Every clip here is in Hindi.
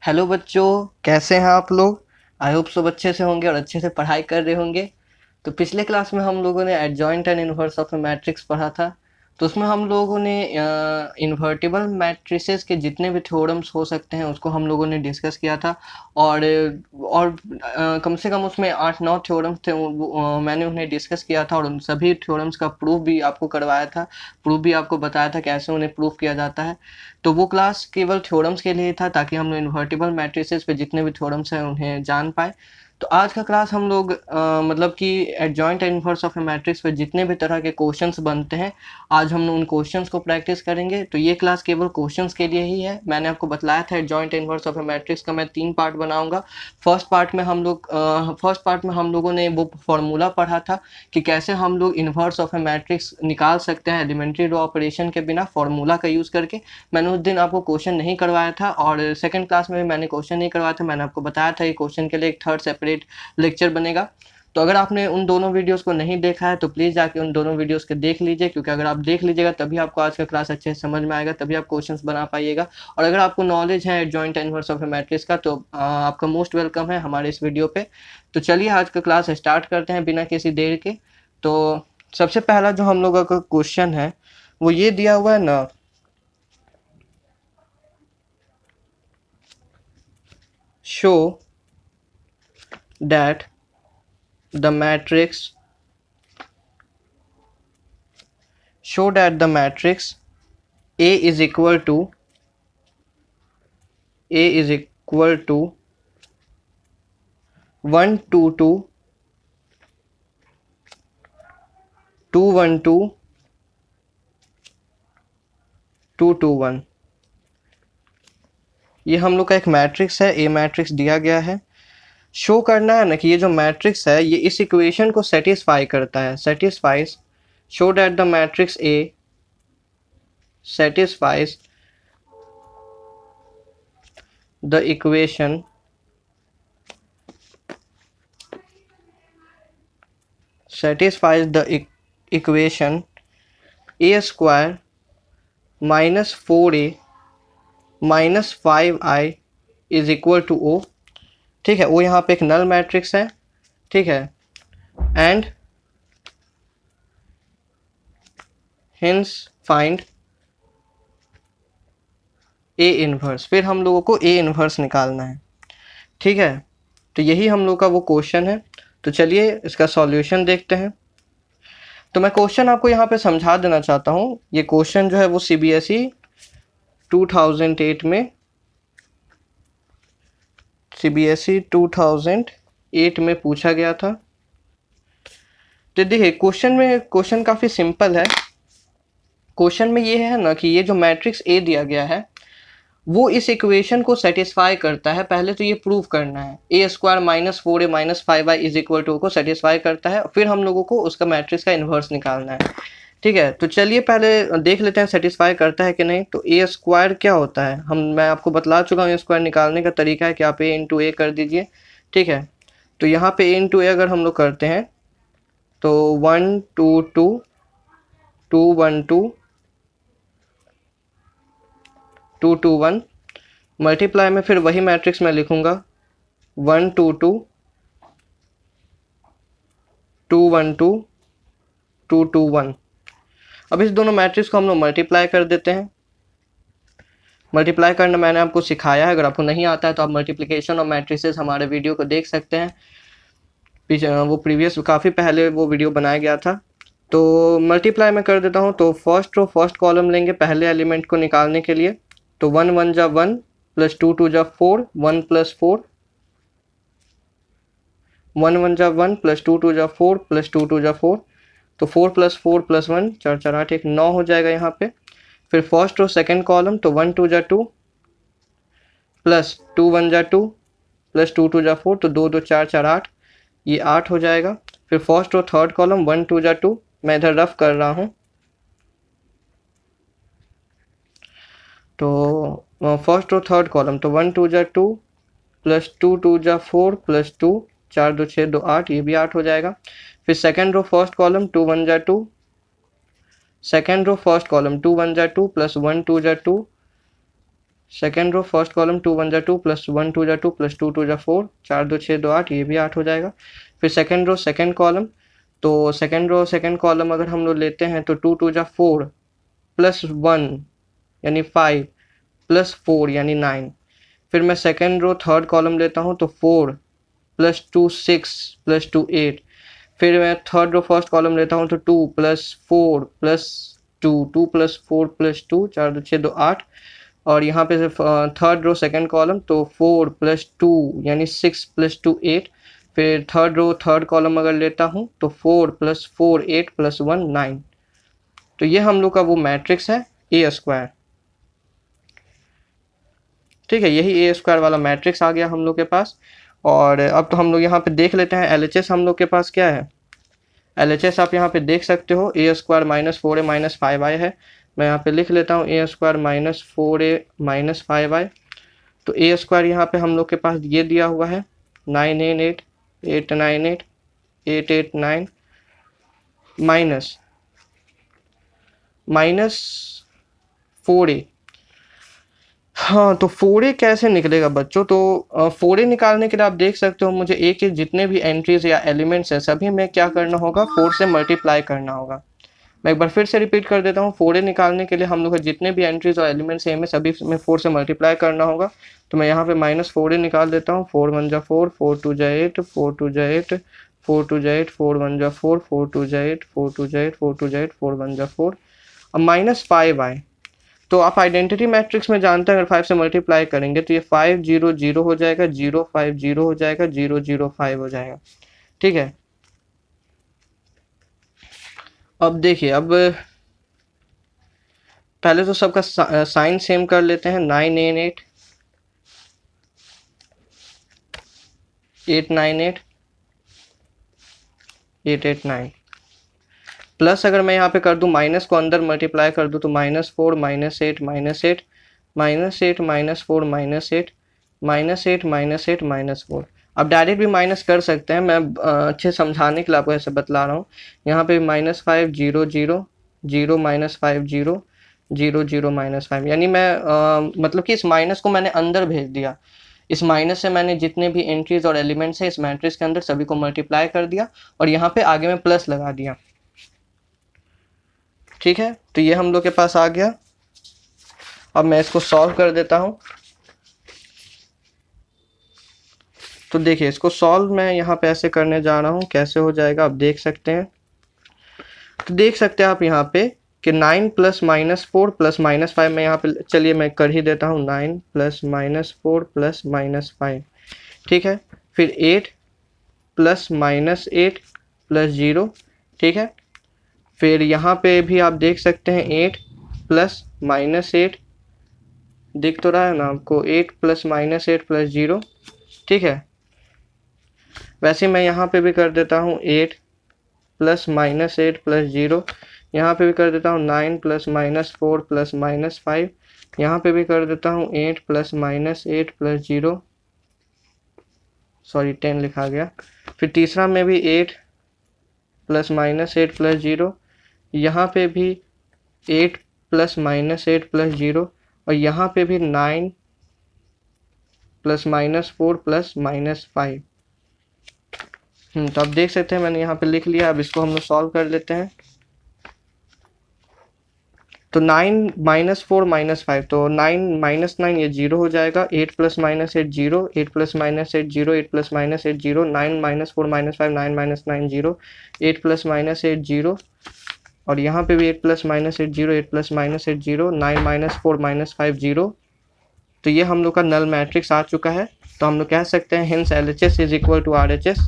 हेलो बच्चों, कैसे हैं आप लोग। आई होप सब अच्छे से होंगे और अच्छे से पढ़ाई कर रहे होंगे। तो पिछले क्लास में हम लोगों ने adjoint and inverse of A matrix पढ़ा था। तो उसमें हम लोगों ने इन्वर्टिबल मैट्रिसेस के जितने भी थ्योरम्स हो सकते हैं उसको हम लोगों ने डिस्कस किया था। और कम से कम उसमें 8-9 थ्योरम्स थे, मैंने उन्हें डिस्कस किया था और उन सभी थ्योरम्स का प्रूफ भी आपको करवाया था। प्रूफ भी आपको बताया था कैसे उन्हें प्रूफ किया जाता है। तो वो क्लास केवल थ्योरम्स के लिए था ताकि हम लोग इन्वर्टिबल मैट्रिसेस पे जितने भी थ्योरम्स हैं उन्हें जान पाए। तो आज का क्लास हम लोग मतलब कि adjoint and inverse of A matrix पे जितने भी तरह के क्वेश्चंस बनते हैं आज हम उन क्वेश्चंस को प्रैक्टिस करेंगे। तो ये क्लास केवल क्वेश्चंस के लिए ही है। मैंने आपको बतलाया था adjoint and inverse of A matrix का मैं 3 पार्ट बनाऊंगा। फर्स्ट पार्ट में हम लोगों ने वो फॉर्मूला पढ़ा था कि कैसे हम लोग इनवर्स ऑफ ए मैट्रिक्स निकाल सकते हैं एलिमेंट्री रो ऑपरेशन के बिना फॉर्मूला का यूज़ करके। मैंने उस दिन आपको क्वेश्चन नहीं करवाया था और सेकंड क्लास में भी मैंने क्वेश्चन नहीं करवाया था। मैंने आपको बताया था कि क्वेश्चन के लिए एक थर्ड सेपरेट लेक्चर बनेगा। तो अगर आपने उन दोनों वीडियोस को नहीं देखा है तो प्लीज़ जाके उन दोनों वीडियोस को देख लीजिए, क्योंकि अगर आप देख लीजिएगा तभी आपको आज का क्लास अच्छे से समझ में आएगा, तभी आप क्वेश्चंस बना पाइएगा। और अगर आपको नॉलेज है joint inverse of A matrix का तो आपका मोस्ट वेलकम है हमारे इस वीडियो पे। तो चलिए आज का क्लास स्टार्ट करते हैं बिना किसी देर के। तो सबसे पहला जो हम लोगों का क्वेश्चन है वो ये दिया हुआ है ना, show that the matrix A is equal to A is equal to 1 2 2 2 1 2 2 2 1। ये हम लोग का एक मैट्रिक्स है, ए मैट्रिक्स दिया गया है। शो करना है ना कि ये जो मैट्रिक्स है ये इस इक्वेशन को सेटिस्फाई करता है, satisfies. Show that the matrix A satisfies the equation equation a square minus 4a minus 5i is equal to o। ठीक है, वो यहाँ पे एक नल मैट्रिक्स है। ठीक है, and hence find A inverse. फिर हम लोगों को ए इनवर्स निकालना है। ठीक है, तो यही हम लोग का वो क्वेश्चन है। तो चलिए इसका सॉल्यूशन देखते हैं। तो मैं क्वेश्चन आपको यहाँ पे समझा देना चाहता हूँ। ये क्वेश्चन जो है वो सीबीएसई 2008 में पूछा गया था। तो देखिए क्वेश्चन काफ़ी सिंपल है। क्वेश्चन में ये है ना कि ये जो मैट्रिक्स ए दिया गया है वो इस इक्वेशन को सेटिस्फाई करता है। पहले तो ये प्रूव करना है, A square minus 4a minus 5i is equal to को सेटिस्फाई करता है। फिर हम लोगों को उसका मैट्रिक्स का इन्वर्स निकालना है। ठीक है, तो चलिए पहले देख लेते हैं सेटिस्फाई करता है कि नहीं। तो ए स्क्वायर क्या होता है, मैं आपको बतला चुका हूँ। ए स्क्वायर निकालने का तरीका है कि आप ए इंटू ए कर दीजिए। ठीक है, तो यहाँ पे ए इंटू ए अगर हम लोग करते हैं तो 1 2 2 2 1 2 2 2 1 मल्टीप्लाई में फिर वही मैट्रिक्स मैं लिखूंगा 1 2 2 2 1 2 2 2 1। अब इस दोनों मैट्रिक्स को हम लोग मल्टीप्लाई कर देते हैं। मल्टीप्लाई करना मैंने आपको सिखाया है, अगर आपको नहीं आता है तो आप मल्टीप्लिकेशन और मैट्रिसेस हमारे वीडियो को देख सकते हैं। वो प्रीवियस काफ़ी पहले वो वीडियो बनाया गया था। तो मल्टीप्लाई में कर देता हूँ। तो फर्स्ट रो फर्स्ट कॉलम लेंगे पहले एलिमेंट को निकालने के लिए। तो 1 1 जा 1 प्लस 2 2 जा 4 1 प्लस 4 1 1 जा 1 प्लस 2 2 जा 4 प्लस 2 2 जा 4। तो 4 प्लस 4 प्लस 1 4 4 8 1 9 हो जाएगा यहाँ पे। फिर फर्स्ट रो सेकंड कॉलम तो 1 2 जा 2 प्लस 2 1 जा 2 प्लस 2 2 जा 4 तो 2 2 4 4 8, ये 8 हो जाएगा। फिर फर्स्ट रो थर्ड कॉलम 1 2 जा 2, मैं इधर रफ कर रहा हूँ। तो फर्स्ट रो थर्ड कॉलम तो 1 2 जा 2 प्लस 2 2 जा 4 प्लस 2 4 2 6 2 8, ये भी 8 हो जाएगा। फिर सेकंड रो फर्स्ट कॉलम 2 1 जा 2, सेकंड रो फर्स्ट कॉलम 2 1 जा 2 प्लस 1 2 जा 2 सेकेंड रो फर्स्ट कॉलम 2 1 जा 2 प्लस 1 2 जा 2 प्लस 2 2 जा 4, 4 2 6 2 8, ये भी 8 हो जाएगा। फिर सेकेंड रो सेकेंड कॉलम, तो सेकेंड रो सेकेंड कॉलम अगर हम लोग लेते हैं तो 2 2 जा 4 प्लस 1 यानी 5 प्लस 4 यानी 9। फिर मैं सेकेंड रो थर्ड कॉलम लेता हूँ तो 4 प्लस 2 6 प्लस 2 8। फिर मैं थर्ड रो फर्स्ट कॉलम लेता हूँ तो 2 प्लस 4 प्लस 2 2 प्लस 4 प्लस 2, 4 2 6 2 8। और यहाँ पे थर्ड रो सेकंड कॉलम तो 4 प्लस 2 यानी 6 प्लस 2 8। फिर थर्ड रो थर्ड कॉलम अगर लेता हूँ तो 4 प्लस 4 8 प्लस 1 9। तो ये हम लोग का वो मैट्रिक्स है ए स्क्वायर। ठीक है, यही ए स्क्वायर वाला मैट्रिक्स आ गया हम लोग के पास। और अब तो हम लोग यहाँ पे देख लेते हैं एलएचएस हम लोग के पास क्या है। एलएचएस आप यहाँ पे देख सकते हो ए square minus 4a minus 5i है। मैं यहाँ पे लिख लेता हूँ ए square minus 4a minus 5i। तो ए स्क्वायर यहाँ पे हम लोग के पास ये दिया हुआ है 998 898 889 माइनस माइनस 4a। हाँ, तो 4a कैसे निकलेगा बच्चों? तो 4a निकालने के लिए आप देख सकते हो मुझे a के जितने भी एंट्रीज या एलिमेंट्स हैं सभी में क्या करना होगा, 4 से मल्टीप्लाई करना होगा। मैं एक बार फिर से रिपीट कर देता हूँ, 4a निकालने के लिए हम लोग जितने भी एंट्रीज और एलिमेंट्स हैं में सभी में 4 से मल्टीप्लाई करना होगा। तो मैं यहाँ पे माइनस 4a निकाल देता हूँ। 4 1 जा 4, 4 2 जा 8, 4 2 जा 8, 4 2 जा 8, 4 1 जा 4, 4 2 जा 8, 4 2 जा 8, 4 2 जा 8, 4 1 जा 4। अब माइनस 5i, तो आप आइडेंटिटी मैट्रिक्स में जानते हैं अगर 5 से मल्टीप्लाई करेंगे तो ये 5 0 0 हो जाएगा, 0 5 0 हो जाएगा, 0 0 5 हो जाएगा। ठीक है, अब देखिए, अब पहले तो सबका साइन सेम कर लेते हैं। 998 898 889 प्लस अगर मैं यहाँ पे कर दूँ माइनस को अंदर मल्टीप्लाई कर दूँ तो minus 4 minus 8 minus 8 minus 8 minus 4 minus 8 minus 8 minus 8 minus 4। अब डायरेक्ट भी माइनस कर सकते हैं, मैं अच्छे समझाने के लिए आपको ऐसे बतला रहा हूँ। यहाँ पे माइनस 5 0 0 0 माइनस 5 0 0 0 माइनस 5, यानी मैं मतलब कि इस माइनस को मैंने अंदर भेज दिया। इस माइनस से मैंने जितने भी एंट्रीज और एलिमेंट्स हैं इस मैट्रिक्स के अंदर सभी को मल्टीप्लाई कर दिया और यहाँ पे आगे में प्लस लगा दिया। ठीक है, तो ये हम लोग के पास आ गया। अब मैं इसको सॉल्व कर देता हूं। तो देखिए, इसको सॉल्व मैं यहाँ पे ऐसे करने जा रहा हूँ, कैसे हो जाएगा आप देख सकते हैं। तो देख सकते हैं आप यहाँ पे कि 9 प्लस माइनस 4 प्लस माइनस 5, मैं यहाँ पे चलिए मैं कर ही देता हूँ 9 प्लस माइनस 4 प्लस माइनस 5। ठीक है, फिर 8 प्लस माइनस 8 प्लस 0। ठीक है, फिर यहाँ पे भी आप देख सकते हैं 8 प्लस माइनस 8, दिख तो रहा है ना आपको, 8 प्लस माइनस 8 प्लस 0। ठीक है, वैसे मैं यहाँ पे भी कर देता हूँ 8 प्लस माइनस 8 प्लस 0। यहाँ पे भी कर देता हूँ 9 प्लस माइनस 4 प्लस माइनस 5। यहाँ पे भी कर देता हूँ 8 प्लस माइनस 8 प्लस 0, सॉरी 10 लिखा गया। फिर तीसरा में भी 8 प्लस माइनस 8 प्लस 0। यहाँ पे भी 8 प्लस माइनस 8 प्लस 0 और यहाँ पे भी 9 प्लस माइनस 4 प्लस माइनस 5। तो आप देख सकते हैं मैंने यहाँ पे लिख लिया। अब इसको हम लोग सॉल्व कर लेते हैं। तो 9 माइनस 4 माइनस 5, तो 9 माइनस 9 ये 0 हो जाएगा। 8 plus minus 8 0, 8 plus minus 8 0, 8 plus minus 8 0, 9 minus 4 minus 5, 9 minus 9 0, 8 plus minus 8 0 और यहाँ पे भी 8 plus minus 8 0, 8 plus minus 8 0, 9 minus 4 minus 5 0। तो ये हम लोग का नल मैट्रिक्स आ चुका है। तो हम लोग कह सकते हैं hence LHS is equal to RHS।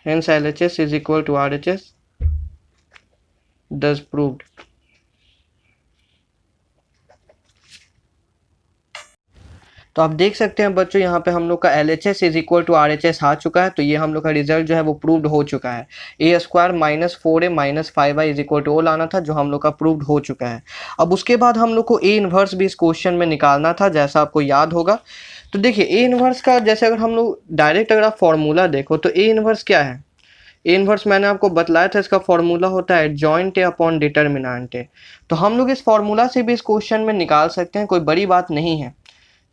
Hence LHS is equal to RHS, thus proved। तो आप देख सकते हैं बच्चों यहाँ पे हम लोग का LHS is equal to RHS आ चुका है। तो ये हम लोग का रिजल्ट जो है वो प्रूव्ड हो चुका है। A square minus 4a minus 5i is equal to O लाना था, जो हम लोग का प्रूव्ड हो चुका है। अब उसके बाद हम लोग को ए इनवर्स भी इस क्वेश्चन में निकालना था, जैसा आपको याद होगा। तो देखिए ए इनवर्स का जैसे अगर हम लोग डायरेक्ट अगर आप फॉर्मूला देखो तो ए इनवर्स क्या है, ए इनवर्स मैंने आपको बतलाया था, इसका फॉर्मूला होता है एडजॉइंट ए अपॉन डिटर्मिनेंट ए। तो हम लोग इस फॉर्मूला से भी इस क्वेश्चन में निकाल सकते हैं, कोई बड़ी बात नहीं है।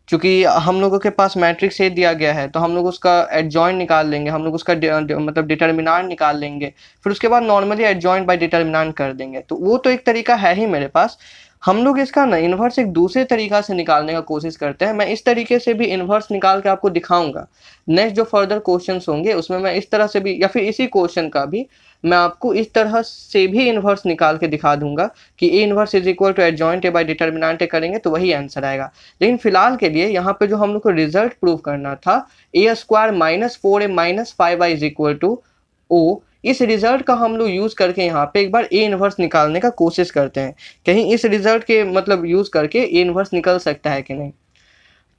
चूंकि हम लोगों के पास मैट्रिक्स ए दिया गया है तो हम लोग उसका एडजॉइंट निकाल लेंगे, हम लोग उसका मतलब डिटर्मिनेंट निकाल लेंगे, फिर उसके बाद नॉर्मली एडजॉइंट बाय डिटर्मिनेंट कर देंगे। तो वो तो एक तरीका है ही मेरे पास। हम लोग इसका ना इन्वर्स एक दूसरे तरीका से निकालने का कोशिश करते हैं। मैं इस तरीके से भी इन्वर्स निकाल के आपको दिखाऊंगा। नेक्स्ट जो फर्दर क्वेश्चंस होंगे उसमें मैं इस तरह से भी, या फिर इसी क्वेश्चन का भी मैं आपको इस तरह से भी इन्वर्स निकाल के दिखा दूंगा कि A inverse is equal to adjoint A by determinant A करेंगे तो वही आंसर आएगा। लेकिन फिलहाल के लिए यहाँ पे जो हम लोग को रिजल्ट प्रूव करना था, A square minus 4a minus 5i is equal to O, इस रिजल्ट का हम लोग यूज करके यहाँ पे एक बार ए इनवर्स निकालने का कोशिश करते हैं, कहीं इस रिजल्ट के मतलब यूज करके ए इनवर्स निकल सकता है कि नहीं।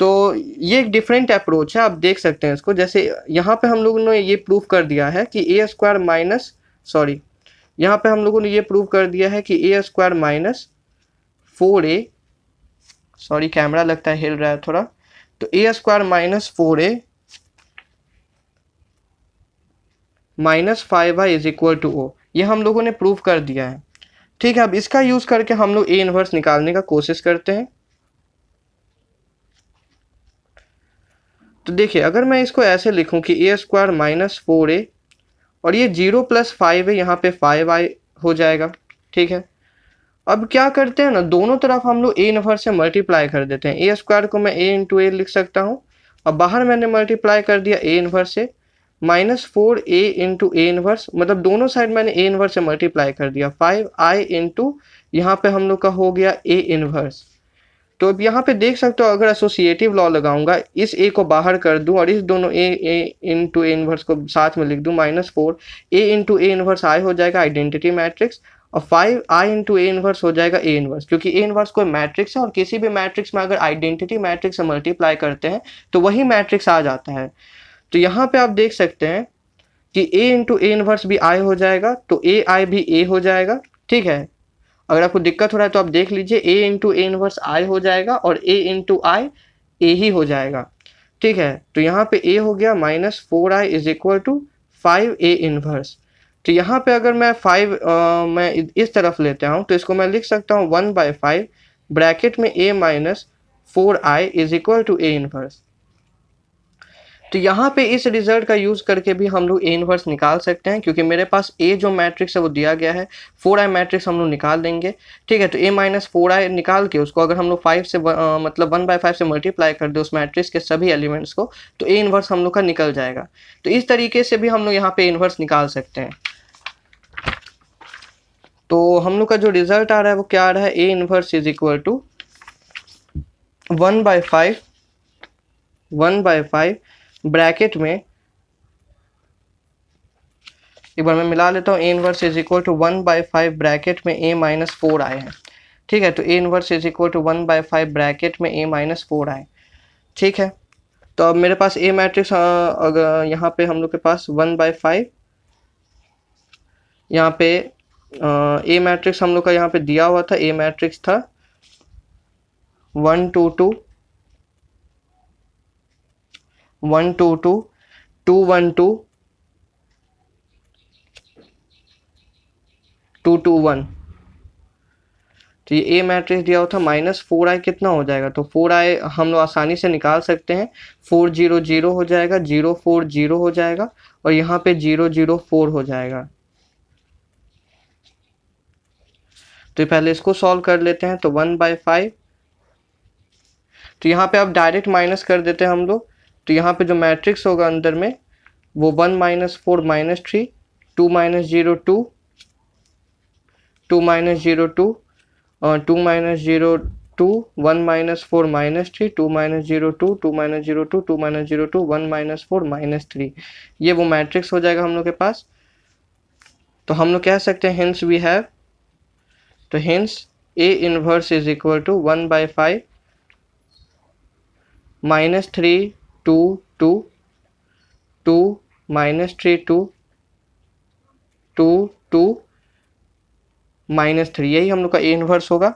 तो ये एक डिफरेंट अप्रोच है, आप देख सकते हैं इसको। जैसे यहाँ पे हम लोगों ने ये प्रूव कर दिया है कि ए स्क्वायर माइनस, सॉरी, यहाँ पे हम लोगों ने ये प्रूव कर दिया है कि A square minus 4a, sorry camera लगता है हिल रहा है थोड़ा, तो A square minus 4a minus 5i is equal to O, ये हम लोगों ने प्रूव कर दिया है। ठीक है, अब इसका यूज करके हम लोग ए इनवर्स निकालने का कोशिश करते हैं। तो देखिए, अगर मैं इसको ऐसे लिखूं कि ए स्क्वायर माइनस 4a और ये 0 प्लस 5 है, यहाँ पे 5i हो जाएगा। ठीक है, अब क्या करते हैं ना, दोनों तरफ हम लोग ए इनवर्स से मल्टीप्लाई कर देते हैं। ए स्क्वायर को मैं ए इंटू ए लिख सकता हूँ, और बाहर मैंने मल्टीप्लाई कर दिया ए इनवर्स से, minus 4a into A inverse, मतलब दोनों साइड मैंने ए इनवर्स से मल्टीप्लाई कर दिया, 5i इंटू यहाँ पे हम लोग का हो गया ए इनवर्स। तो अब यहाँ पे देख सकते हो, अगर एसोसिएटिव लॉ लगाऊंगा, इस ए को बाहर कर दूं और इस दोनों ए इंटू ए इनवर्स को साथ में लिख दूं, minus 4a into A inverse आई हो जाएगा आइडेंटिटी मैट्रिक्स, और 5i इंटू ए इनवर्स हो जाएगा ए इनवर्स, क्योंकि ए इनवर्स कोई मैट्रिक्स है और किसी भी मैट्रिक्स में अगर आइडेंटिटी मैट्रिक्स से मल्टीप्लाई करते हैं तो वही मैट्रिक्स आ जाता है। तो यहाँ पे आप देख सकते हैं कि a इंटू ए इनवर्स भी आई हो जाएगा, तो ए आई भी a हो जाएगा। ठीक है, अगर आपको दिक्कत हो रहा है तो आप देख लीजिए, a इंटू ए इनवर्स आई हो जाएगा और a इंटू आई ए ही हो जाएगा। ठीक है, तो यहाँ पे a हो गया minus 4i is equal to 5a inverse. तो यहाँ पे अगर मैं 5 मैं इस तरफ लेता हूँ तो इसको मैं लिख सकता हूँ 1/5 ब्रैकेट में a minus 4i is equal to A inverse. तो यहाँ पे इस रिजल्ट का यूज करके भी हम लोग ए इनवर्स निकाल सकते हैं, क्योंकि मेरे पास ए जो मैट्रिक्स है वो दिया गया है, 4i मैट्रिक्स हम लोग निकाल देंगे। ठीक है, तो a माइनस 4i निकाल के उसको अगर हम लोग 5 से मतलब 1/5 से मल्टीप्लाई कर दे उस मैट्रिक्स के सभी एलिमेंट्स को, तो ए इनवर्स हम लोग का निकल जाएगा। तो इस तरीके से भी हम लोग यहाँ पे ए इनवर्स निकाल सकते हैं। तो हम लोग का जो रिजल्ट आ रहा है वो क्या आ रहा है, A inverse is equal to 1/5 bracket में, एक बार मैं मिला लेता हूँ, A inverse is equal to 1/5 bracket में a माइनस 4i है। ठीक है, तो A inverse is equal to 1/5 bracket में a माइनस 4i। ठीक है, तो अब मेरे पास ए मैट्रिक्स, अगर यहाँ पे हम लोग के पास 1/5, यहाँ पे ए मैट्रिक्स हम लोग का यहाँ पे दिया हुआ था, ए मैट्रिक्स था 1 2 2 1 2 2 2 1 2 2 2 1। तो ये ए मैट्रिक्स दिया हुआ था, माइनस 4i कितना हो जाएगा, तो 4i हम लोग आसानी से निकाल सकते हैं, 4 0 0 हो जाएगा, 0 4 0 हो जाएगा, और यहाँ पे 0 0 4 हो जाएगा। तो पहले इसको सॉल्व कर लेते हैं, तो 1/5, तो यहाँ पे आप डायरेक्ट माइनस कर देते हैं हम लोग, तो यहाँ पे जो मैट्रिक्स होगा अंदर में वो 1 minus 4 minus 3, 2 minus 0 2, 2 minus 0 2, 2 minus 0 2, 1 minus 4 minus 3, 2 minus 0 2, 2 minus 0 2, 2 minus 0 2, 1 minus 4 minus 3, ये वो मैट्रिक्स हो जाएगा हम लोग के पास। तो हम लोग कह सकते हैं हिंस वी हैव, तो hence A inverse is equal to 1/5 minus 3 2 2 2 minus 3 2 2 2 -3, यही हम लोग का ए इन्वर्स होगा।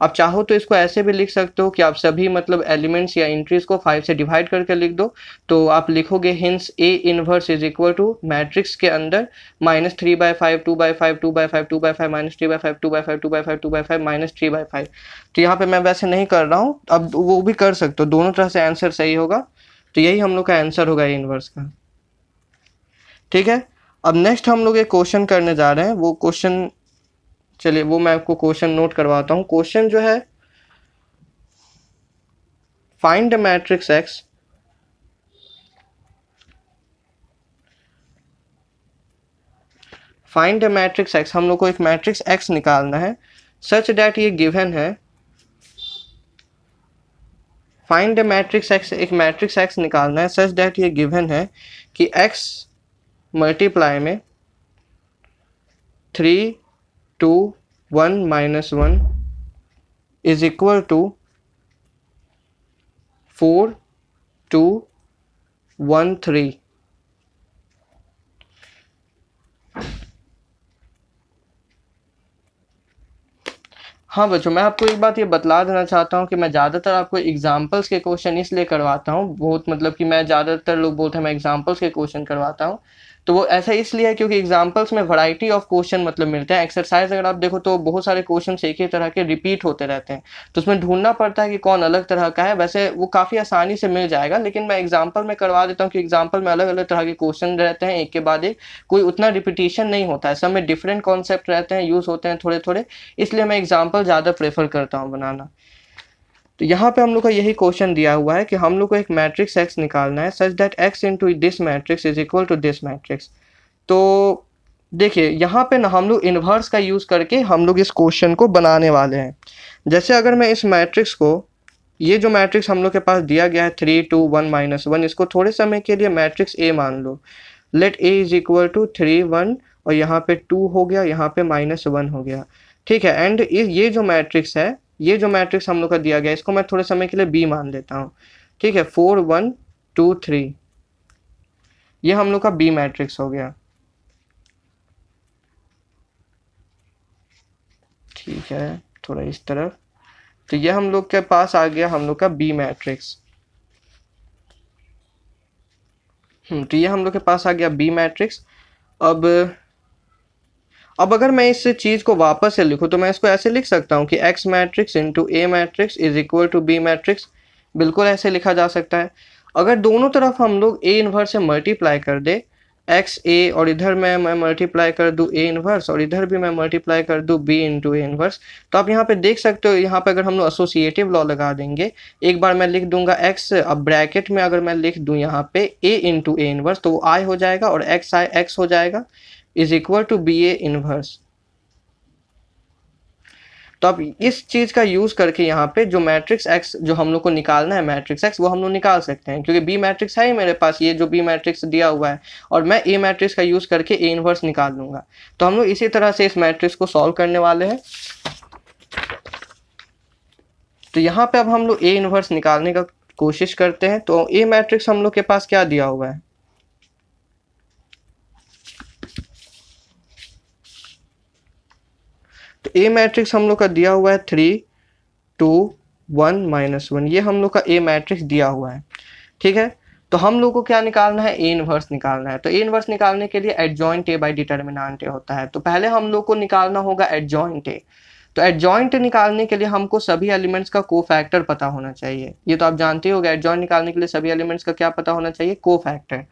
अब चाहो तो इसको ऐसे भी लिख सकते हो कि आप सभी मतलब एलिमेंट्स या एंट्रीज को 5 से डिवाइड करके लिख दो। तो आप लिखोगे hence A inverse is equal to matrix के अंदर -3/5, 2/5, 2/5, 2/5, -3/5, 2/5, 2/5, 2/5, -3/5। तो यहाँ पे मैं वैसे नहीं कर रहा हूँ, अब वो भी कर सकते हो, दोनों तरह से आंसर सही होगा। तो यही हम लोग का आंसर होगा ए इन्वर्स का। ठीक है, अब नेक्स्ट हम लोग एक क्वेश्चन करने जा रहे हैं। वो क्वेश्चन, चलिए वो मैं आपको क्वेश्चन नोट करवाता हूँ। क्वेश्चन जो है, find the matrix x find the matrix x, हम लोग को एक मैट्रिक्स एक्स निकालना है सच दैट ये गिवन है। फाइंड द मैट्रिक्स एक्स, एक मैट्रिक्स एक्स निकालना है सच दैट ये गिवन है कि एक्स मल्टीप्लाई में 3, 2, 1 -1 इज इक्वल टू 4, 2, 1, 3। हाँ बच्चों, मैं आपको एक बात ये बतला देना चाहता हूँ कि मैं ज़्यादातर आपको एग्जाम्पल्स के क्वेश्चन इसलिए करवाता हूँ, बहुत मतलब कि मैं ज़्यादातर लोग बोलते हैं मैं एग्जाम्पल्स के क्वेश्चन करवाता हूँ। तो वो ऐसा इसलिए है क्योंकि एग्जाम्पल्स में वैरायटी ऑफ क्वेश्चन मतलब मिलते हैं। एक्सरसाइज अगर आप देखो तो बहुत सारे क्वेश्चन एक ही तरह के रिपीट होते रहते हैं, तो उसमें ढूंढना पड़ता है कि कौन अलग तरह का है। वैसे वो काफ़ी आसानी से मिल जाएगा, लेकिन मैं एग्जाम्पल में करवा देता हूँ कि एग्जाम्पल में अलग अलग तरह के क्वेश्चन रहते हैं, एक के बाद एक, कोई उतना रिपीटिशन नहीं होता है, सब में डिफरेंट कॉन्सेप्ट रहते हैं, यूज़ होते हैं थोड़े थोड़े, इसलिए मैं एग्जाम्पल ज़्यादा प्रेफर करता हूँ बनाना। तो यहाँ पे हम लोग का यही क्वेश्चन दिया हुआ है कि हम लोग को एक मैट्रिक्स एक्स निकालना है such that X into this matrix is equal to this matrix. तो देखिए यहाँ पे ना हम लोग इन्वर्स का यूज़ करके हम लोग इस क्वेश्चन को बनाने वाले हैं। जैसे अगर मैं इस मैट्रिक्स को, ये जो मैट्रिक्स हम लोग के पास दिया गया है 3, 2, 1 -1, इसको थोड़े समय के लिए मैट्रिक्स ए मान लो। Let A is equal to 3, 1 और यहाँ पे 2 हो गया, यहाँ पे -1 हो गया। ठीक है, एंड ये जो मैट्रिक्स है, ये जो मैट्रिक्स हम लोग का दिया गया है, इसको मैं थोड़े समय के लिए बी मान लेता हूँ। ठीक है, 4, 1, 2, 3, ये हम लोग का बी मैट्रिक्स हो गया। ठीक है, थोड़ा इस तरफ, तो ये हम लोग के पास आ गया हम लोग का बी मैट्रिक्स। तो ये हम लोग के पास आ गया बी मैट्रिक्स। अब अगर मैं इस चीज़ को वापस से लिखूँ तो मैं इसको ऐसे लिख सकता हूँ कि X matrix into A matrix is equal to B matrix. बिल्कुल ऐसे लिखा जा सकता है। अगर दोनों तरफ हम लोग ए इन्वर्स से मल्टीप्लाई कर दे, एक्स ए, और इधर मैं मल्टीप्लाई कर दूँ ए इन्वर्स, और इधर भी मैं मल्टीप्लाई कर दूँ बी इंटू ए इन्वर्स, तो आप यहाँ पे देख सकते हो, यहाँ पे अगर हम लोग एसोसिएटिव लॉ लगा देंगे, एक बार मैं लिख दूंगा एक्स, अब ब्रैकेट में अगर मैं लिख दूँ यहाँ पे ए इंटू ए इन्वर्स, तो वो आई हो जाएगा और एक्स आई एक्स हो जाएगा, is equal to B A inverse. तो अब इस चीज का यूज करके यहाँ पे जो मैट्रिक्स एक्स जो हम लोग को निकालना है मैट्रिक्स एक्स, वो हम लोग निकाल सकते हैं, क्योंकि बी मैट्रिक्स है ही मेरे पास, ये जो बी मैट्रिक्स दिया हुआ है, और मैं ए मैट्रिक्स का यूज करके ए इनवर्स निकाल लूंगा। तो हम लोग इसी तरह से इस मैट्रिक्स को सॉल्व करने वाले हैं। तो यहाँ पे अब हम लोग ए इनवर्स निकालने का कोशिश करते हैं। तो ए मैट्रिक्स हम लोग के पास क्या दिया हुआ है, तो ए मैट्रिक्स हम लोग का दिया हुआ है 3, 2, 1 -1, ये हम लोग का ए मैट्रिक्स दिया हुआ है। ठीक है, तो हम लोग को क्या निकालना है, ए इनवर्स निकालना है। तो ए इनवर्स निकालने के लिए एडजॉइंट ए बाई डिटर्मिनेंट ए होता है। तो पहले हम लोग को निकालना होगा एडजॉइंट ए। तो एडजॉइंट निकालने के लिए हमको सभी एलिमेंट्स का कोफैक्टर पता होना चाहिए। ये तो आप जानते हो, एडजॉइंट निकालने के लिए सभी एलिमेंट्स का क्या पता होना चाहिए, कोफैक्टर।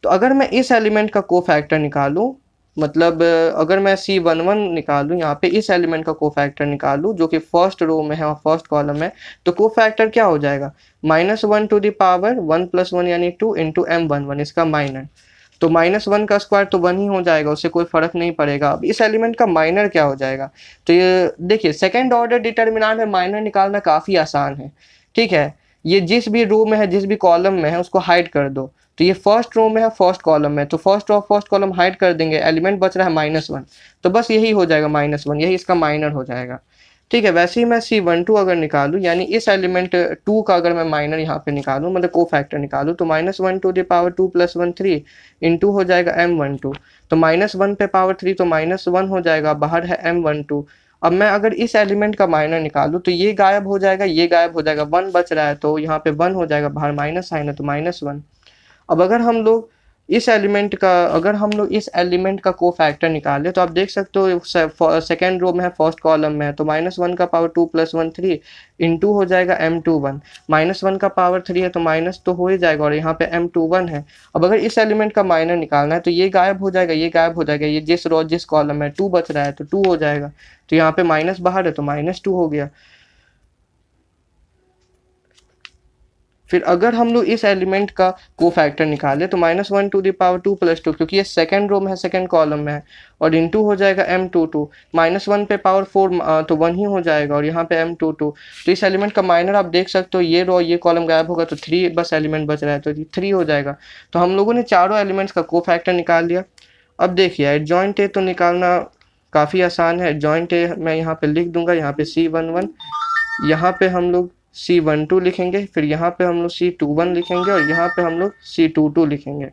तो अगर मैं इस एलिमेंट का कोफैक्टर निकालूं, मतलब अगर मैं C11 निकालूं, यहाँ पे इस एलिमेंट का कोफैक्टर निकालूं जो कि फर्स्ट रो में है और फर्स्ट कॉलम में, तो कोफैक्टर क्या हो जाएगा, -1 टू द पावर 1 + 1 यानी 2 इंटू M11, इसका माइनर। तो -1 का स्क्वायर तो 1 ही हो जाएगा, उससे कोई फर्क नहीं पड़ेगा। अब इस एलिमेंट का माइनर क्या हो जाएगा, तो ये देखिए सेकेंड ऑर्डर डिटर्मिनेंट में माइनर निकालना काफ़ी आसान है। ठीक है, ये जिस भी रो में है, जिस भी कॉलम में है, उसको हाइड कर दो। तो ये फर्स्ट रो में है, फर्स्ट कॉलम में, तो first row first column hide कर देंगे, एलिमेंट बच रहा है -1, तो बस यही हो जाएगा -1, यही इसका माइनर हो जाएगा। ठीक है। वैसे ही मैं C12 अगर निकालूँ, यानी इस एलिमेंट 2 का अगर मैं माइनर यहाँ पे निकालूँ, मतलब को फैक्टर निकालूँ, तो -1 टू द पावर 2 + 1 3 इंटू हो जाएगा M12। तो -1 पे पावर 3 तो -1 हो जाएगा, बाहर है M12। अब मैं अगर इस एलिमेंट का माइनर निकालूँ तो ये गायब हो जाएगा, ये गायब हो जाएगा, 1 बच रहा है, तो यहाँ पे 1 हो जाएगा, बाहर माइनस साइन है तो -1। अब अगर हम लोग इस एलिमेंट का को फैक्टर निकाले तो आप देख सकते हो सेकेंड रो में है, फर्स्ट कॉलम में है, तो -1 का पावर 2 + 1 3 इंटू हो जाएगा M21। -1 का पावर 3 है तो माइनस तो हो ही जाएगा, और यहाँ पे M21 है। अब अगर इस एलिमेंट का माइनर निकालना है तो ये गायब हो जाएगा, ये गायब हो जाएगा, ये जिस कॉलम में 2 बच रहा है तो 2 हो जाएगा, तो यहाँ पे माइनस बाहर है तो -2 हो गया। फिर अगर हम लोग इस एलिमेंट का को फैक्टर निकाले तो -1 टू द पावर 2 + 2, क्योंकि ये सेकंड रो में है, सेकंड कॉलम में है, और इंटू हो जाएगा M22। -1 पे पावर 4 तो 1 ही हो जाएगा, और यहाँ पे M22। तो इस एलिमेंट का माइनर आप देख सकते हो, ये रो ये कॉलम गायब होगा तो 3 बस एलिमेंट बच रहा है, तो 3 हो जाएगा। तो हम लोगों ने चारों एलिमेंट्स का को फैक्टर निकाल लिया। अब देखिए एडजॉइंट ए तो निकालना काफ़ी आसान है। एडजॉइंट ए मैं यहाँ पे लिख दूंगा, यहाँ पे C11, यहाँ पे हम लोग C12 लिखेंगे, फिर यहाँ पे हम लोग C21 लिखेंगे, और यहाँ पे हम लोग C22 लिखेंगे।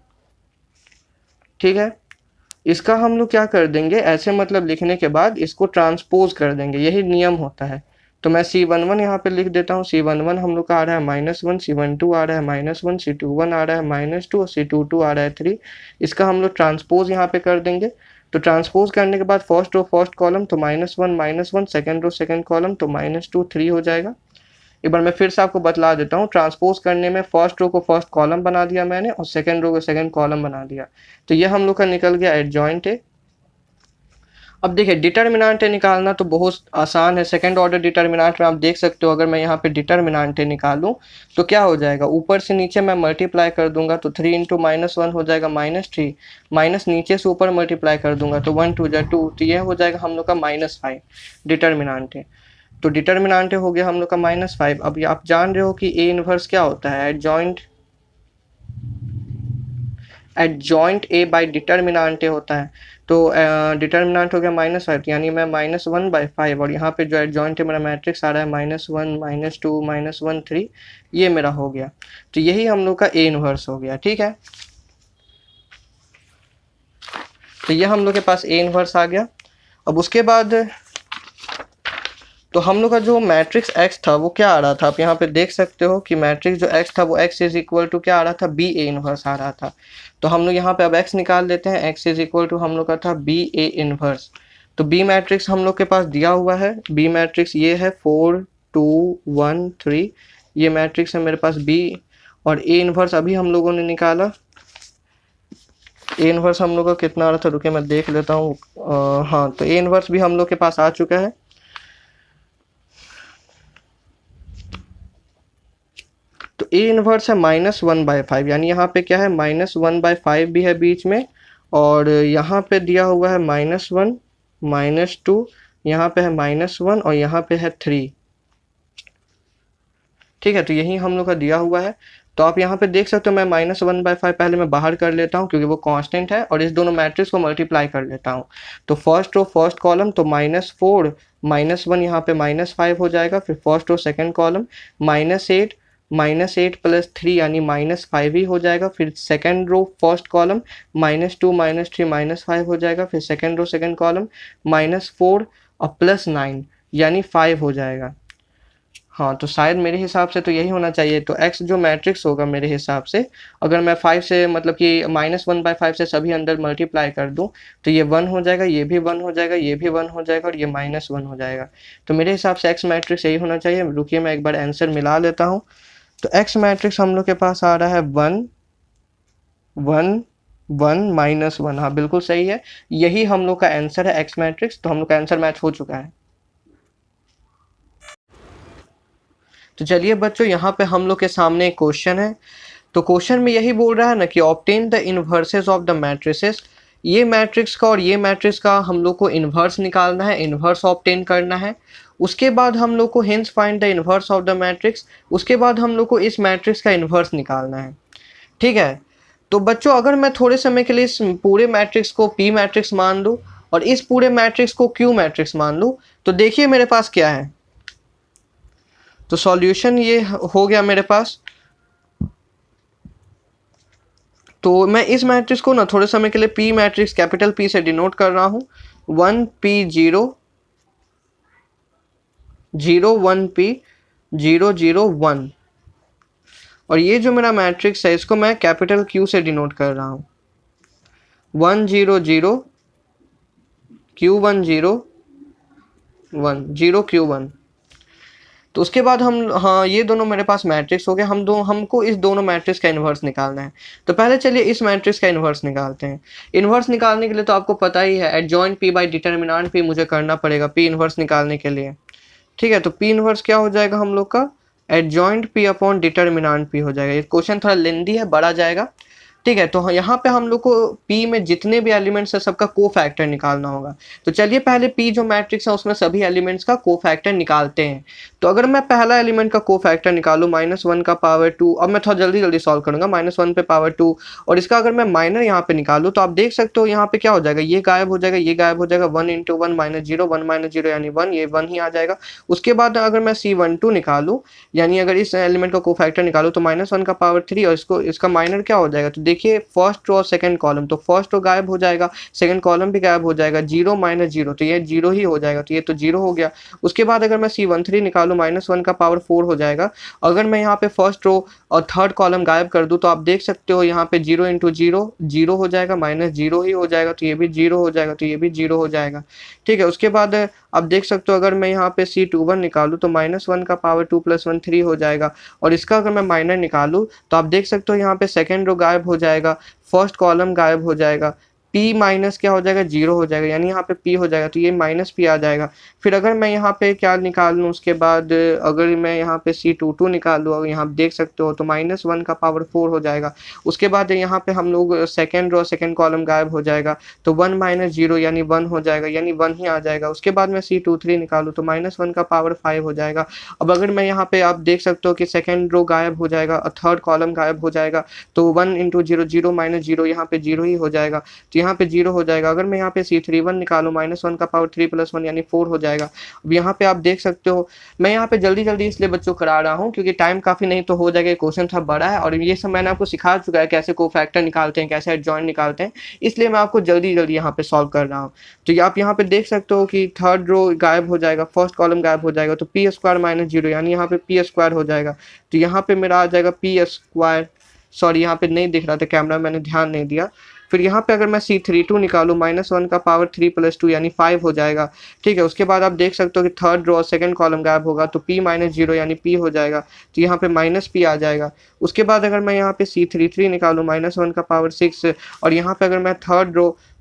ठीक है। इसका हम लोग क्या कर देंगे, ऐसे मतलब लिखने के बाद इसको ट्रांसपोज कर देंगे, यही नियम होता है। तो मैं C11 यहाँ पे लिख देता हूँ। C11 हम लोग का आ रहा है -1, C12 आ रहा है -1, C21 आ रहा है -2, और C22 आ रहा है 3। इसका हम लोग ट्रांसपोज यहाँ पे कर देंगे। तो ट्रांसपोज करने के बाद फर्स्ट रो फर्स्ट कॉलम तो -1, सेकंड रो सेकंड कॉलम तो -2 3 हो जाएगा। एक बार मैं फिर से आपको बतला देता हूँ, ट्रांसपोज करने में फर्स्ट रो को फर्स्ट कॉलम बना दिया मैंने, और सेकंड रो को सेकंड कॉलम बना दिया। तो ये हम लोग का निकल गया एडजॉइंट है। अब देखिए डिटर्मिनेंट निकालना तो बहुत आसान है। सेकंड ऑर्डर डिटर्मिनेंट में आप देख सकते हो, अगर मैं यहाँ पे डिटर्मिनेंट निकालूँ तो क्या हो जाएगा, ऊपर से नीचे मैं मल्टीप्लाई कर दूंगा तो 3 × -1 हो जाएगा -3, माइनस नीचे से ऊपर मल्टीप्लाई कर दूंगा तो 1 2 2, तो यह हो जाएगा हम लोग का -5 डिटर्मिनेंट। तो डिटर्मिनेंट हो गया हम लोग का -5। अब आप जान रहे हो कि ए इनवर्स क्या होता है, एडजॉइंट ए बाई डिटर्मिनेंट ए होता है। तो डिटर्मिनेंट हो गया -5, यानी मैं -1/5, और यहाँ पे जो एडजॉइंट है मेरा मैट्रिक्स आ रहा है -1 -2 -1 3, ये मेरा हो गया। तो यही हम लोग का ए इनवर्स हो गया। ठीक है, तो ये हम लोग के पास ए इनवर्स आ गया। अब उसके बाद तो हम लोग का जो मैट्रिक्स x था वो क्या आ रहा था, आप यहाँ पे देख सकते हो कि मैट्रिक्स जो x था वो x इज इक्वल टू क्या आ रहा था, बी ए इनवर्स आ रहा था। तो हम लोग यहाँ पे अब x निकाल लेते हैं। x इज इक्वल टू हम लोग का था बी ए इनवर्स। तो बी मैट्रिक्स हम लोग के पास दिया हुआ है। बी मैट्रिक्स ये है 4 2 1 3, ये मैट्रिक्स है मेरे पास बी। और ए इनवर्स अभी हम लोगों ने निकाला। ए इनवर्स हम लोग का कितना आ रहा था, रुके मैं देख लेता हूँ। हाँ, तो ए इनवर्स भी हम लोग के पास आ चुका है। तो ए इनवर्स है -1/5, यानी यहाँ पे क्या है, -1/5 भी है बीच में, और यहाँ पे दिया हुआ है -1 -2, यहाँ पे है -1, और यहाँ पे है 3। ठीक है, तो यही हम लोग का दिया हुआ है। तो आप यहाँ पे देख सकते हो, मैं -1/5 पहले मैं बाहर कर लेता हूँ क्योंकि वो कांस्टेंट है, और इस दोनों मैट्रिक्स को मल्टीप्लाई कर लेता हूँ। तो फर्स्ट रो फर्स्ट कॉलम तो -4 -1 यहाँ पे -5 हो जाएगा। फिर फर्स्ट रो सेकंड कॉलम -8 + 3 यानी -5 ही हो जाएगा। फिर सेकंड रो फर्स्ट कॉलम -2 -3 -5 हो जाएगा। फिर सेकंड रो सेकंड कॉलम -4 और +9 यानी 5 हो जाएगा। हाँ, तो शायद मेरे हिसाब से तो यही होना चाहिए। तो x जो मैट्रिक्स होगा मेरे हिसाब से, अगर मैं 5 से मतलब कि -1/5 से सभी अंदर मल्टीप्लाई कर दूं तो ये 1 हो जाएगा, ये भी 1 हो जाएगा, ये भी 1 हो जाएगा, और ये -1 हो जाएगा। तो मेरे हिसाब से x मैट्रिक्स यही होना चाहिए। रुकिए मैं एक बार आंसर मिला लेता हूँ। तो x मैट्रिक्स हम लोग के पास आ रहा है 1 1 1 -1। हाँ, बिल्कुल सही है, यही हम लोग का आंसर है x मैट्रिक्स। तो हम लोग का आंसर मैच हो चुका है। तो चलिए बच्चों, यहाँ पे हम लोग के सामने एक क्वेश्चन है। तो क्वेश्चन में यही बोल रहा है ना कि obtain the inverses of the matrices. ये मैट्रिक्स का और ये मैट्रिक्स का हम लोग को इन्वर्स निकालना है, इन्वर्स ऑब्टेन करना है। उसके बाद हम लोग को hence find the inverse of the matrix. उसके बाद हम लोग को इस मैट्रिक्स का इन्वर्स निकालना है। ठीक है, तो बच्चों अगर मैं थोड़े समय के लिए इस पूरे मैट्रिक्स को पी मैट्रिक्स मान लूँ और इस पूरे मैट्रिक्स को क्यू मैट्रिक्स मान लूँ, तो देखिए मेरे पास क्या है। तो सॉल्यूशन ये हो गया मेरे पास। तो मैं इस मैट्रिक्स को ना थोड़े समय के लिए पी मैट्रिक्स कैपिटल पी से डिनोट कर रहा हूँ। 1p0 0 1p 0 0 1। और ये जो मेरा मैट्रिक्स है इसको मैं कैपिटल क्यू से डिनोट कर रहा हूँ। 1 0 0 q1 0 1 0 q1। तो उसके बाद हम, हाँ ये दोनों मेरे पास मैट्रिक्स हो गए। हमको इस दोनों मैट्रिक्स का इन्वर्स निकालना है। तो पहले चलिए इस मैट्रिक्स का इन्वर्स निकालते हैं। इन्वर्स निकालने के लिए तो आपको पता ही है, adjoint p by determinant p मुझे करना पड़ेगा p इन्वर्स निकालने के लिए। ठीक है, तो p इन्वर्स क्या हो जाएगा हम लोग का, adjoint p upon determinant p हो जाएगा। ये क्वेश्चन थोड़ा लेंदी है, बड़ा जाएगा। ठीक है, तो यहाँ पे हम लोग को P में जितने भी एलिमेंट्स है सबका को फैक्टर निकालना होगा। तो चलिए पहले P जो मैट्रिक्स है उसमें सभी एलिमेंट्स का को फैक्टर निकालते हैं। तो अगर मैं पहला एलिमेंट का को फैक्टर निकालूं -1 का पावर 2, अब मैं थोड़ा जल्दी जल्दी सॉल्व करूंगा, -1 पे पावर 2, और इसका अगर मैं माइनर यहाँ पे निकालूं तो आप देख सकते हो यहाँ पे क्या हो जाएगा, ये गायब हो जाएगा, ये गायब हो जाएगा, 1 × 1 -0 1 -0 यानी 1, ये 1 ही आ जाएगा। उसके बाद अगर मैं C12 निकालूं, यानी अगर इस एलिमेंट का को फैक्टर निकालूं तो -1 का पावर 3, और इसका माइनर क्या हो जाएगा, तो देखिए फर्स्ट रो और सेकंड कॉलम, तो फर्स्ट रो गायब हो जाएगा, सेकंड कॉलम भी गायब हो जाएगा, 0 -0, तो ये 0 ही हो जाएगा, तो ये तो 0 हो गया। उसके बाद अगर मैं C13 निकालूं -1 का पावर 4 हो जाएगा। अगर मैं यहाँ पे फर्स्ट रो और थर्ड कॉलम गायब कर दूं तो आप देख सकते हो यहाँ पे 0 × 0 0 हो जाएगा, -0 ही हो जाएगा, तो ये भी 0 हो जाएगा, तो ये भी 0 हो जाएगा। ठीक है, उसके बाद आप देख सकते हो अगर मैं यहाँ पे C21 निकालूं तो -1 का पावर 2 + 1 3 हो जाएगा, और इसका अगर मैं माइनर निकालूं तो आप देख सकते हो यहाँ पे सेकंड रो गायब हो जाएगा, फर्स्ट कॉलम गायब हो जाएगा, p माइनस क्या हो जाएगा, 0 हो जाएगा, यानी यहाँ पे p हो जाएगा, तो ये -p आ जाएगा। फिर अगर मैं यहाँ पे क्या निकाल लूँ, उसके बाद अगर मैं यहाँ पे C22 निकाल लूँ, अगर यहाँ देख सकते हो तो -1 का पावर 4 हो जाएगा। उसके बाद यहाँ पे हम लोग सेकेंड रो सेकेंड कॉलम गायब हो जाएगा, तो 1 - 0 यानी 1 हो जाएगा, यानी 1 ही आ जाएगा। उसके बाद मैं C23 निकालूँ तो -1 का पावर 5 हो जाएगा। अब अगर मैं यहाँ पे आप देख सकते हो कि सेकेंड रो गायब हो जाएगा और थर्ड कॉलम गायब हो जाएगा, तो 1 × 0 0 - 0 यहाँ पे 0 ही हो जाएगा, तो यहाँ पे 0 हो जाएगा। अगर मैं यहाँ पे C31 निकालूं -1 का पावर 3 + 1 यानी 4 हो जाएगा। अब यहाँ पे आप देख सकते हो, मैं यहाँ पे जल्दी जल्दी इसलिए बच्चों करा रहा हूँ क्योंकि टाइम काफ़ी नहीं तो हो जाएगा, क्वेश्चन था बड़ा है और ये सब मैंने आपको सिखा चुका है कैसे को फैक्टर निकालते हैं, कैसे एडजॉइंट निकालते हैं, इसलिए मैं आपको जल्दी जल्दी यहाँ पे सॉल्व कर रहा हूँ। तो आप यहाँ पे देख सकते हो कि थर्ड रो गायब हो जाएगा, फर्स्ट कॉलम गायब हो जाएगा, तो p² - 0 यानी यहाँ पे p² हो जाएगा। तो यहाँ पे मेरा आ जाएगा p², सॉरी यहाँ पे नहीं दिख रहा था कैमरा, मैंने ध्यान नहीं दिया। फिर यहाँ पे अगर मैं C32 निकालूं -1 का पावर 3 + 2 यानी 5 हो जाएगा। ठीक है, उसके बाद आप देख सकते हो कि थर्ड रो और सेकंड कॉलम गायब होगा, तो p - 0 यानी p हो जाएगा, तो यहाँ पे -p आ जाएगा। उसके बाद अगर मैं यहाँ पे C33 निकालूं -1 का पावर 6, और यहाँ पे अगर मैं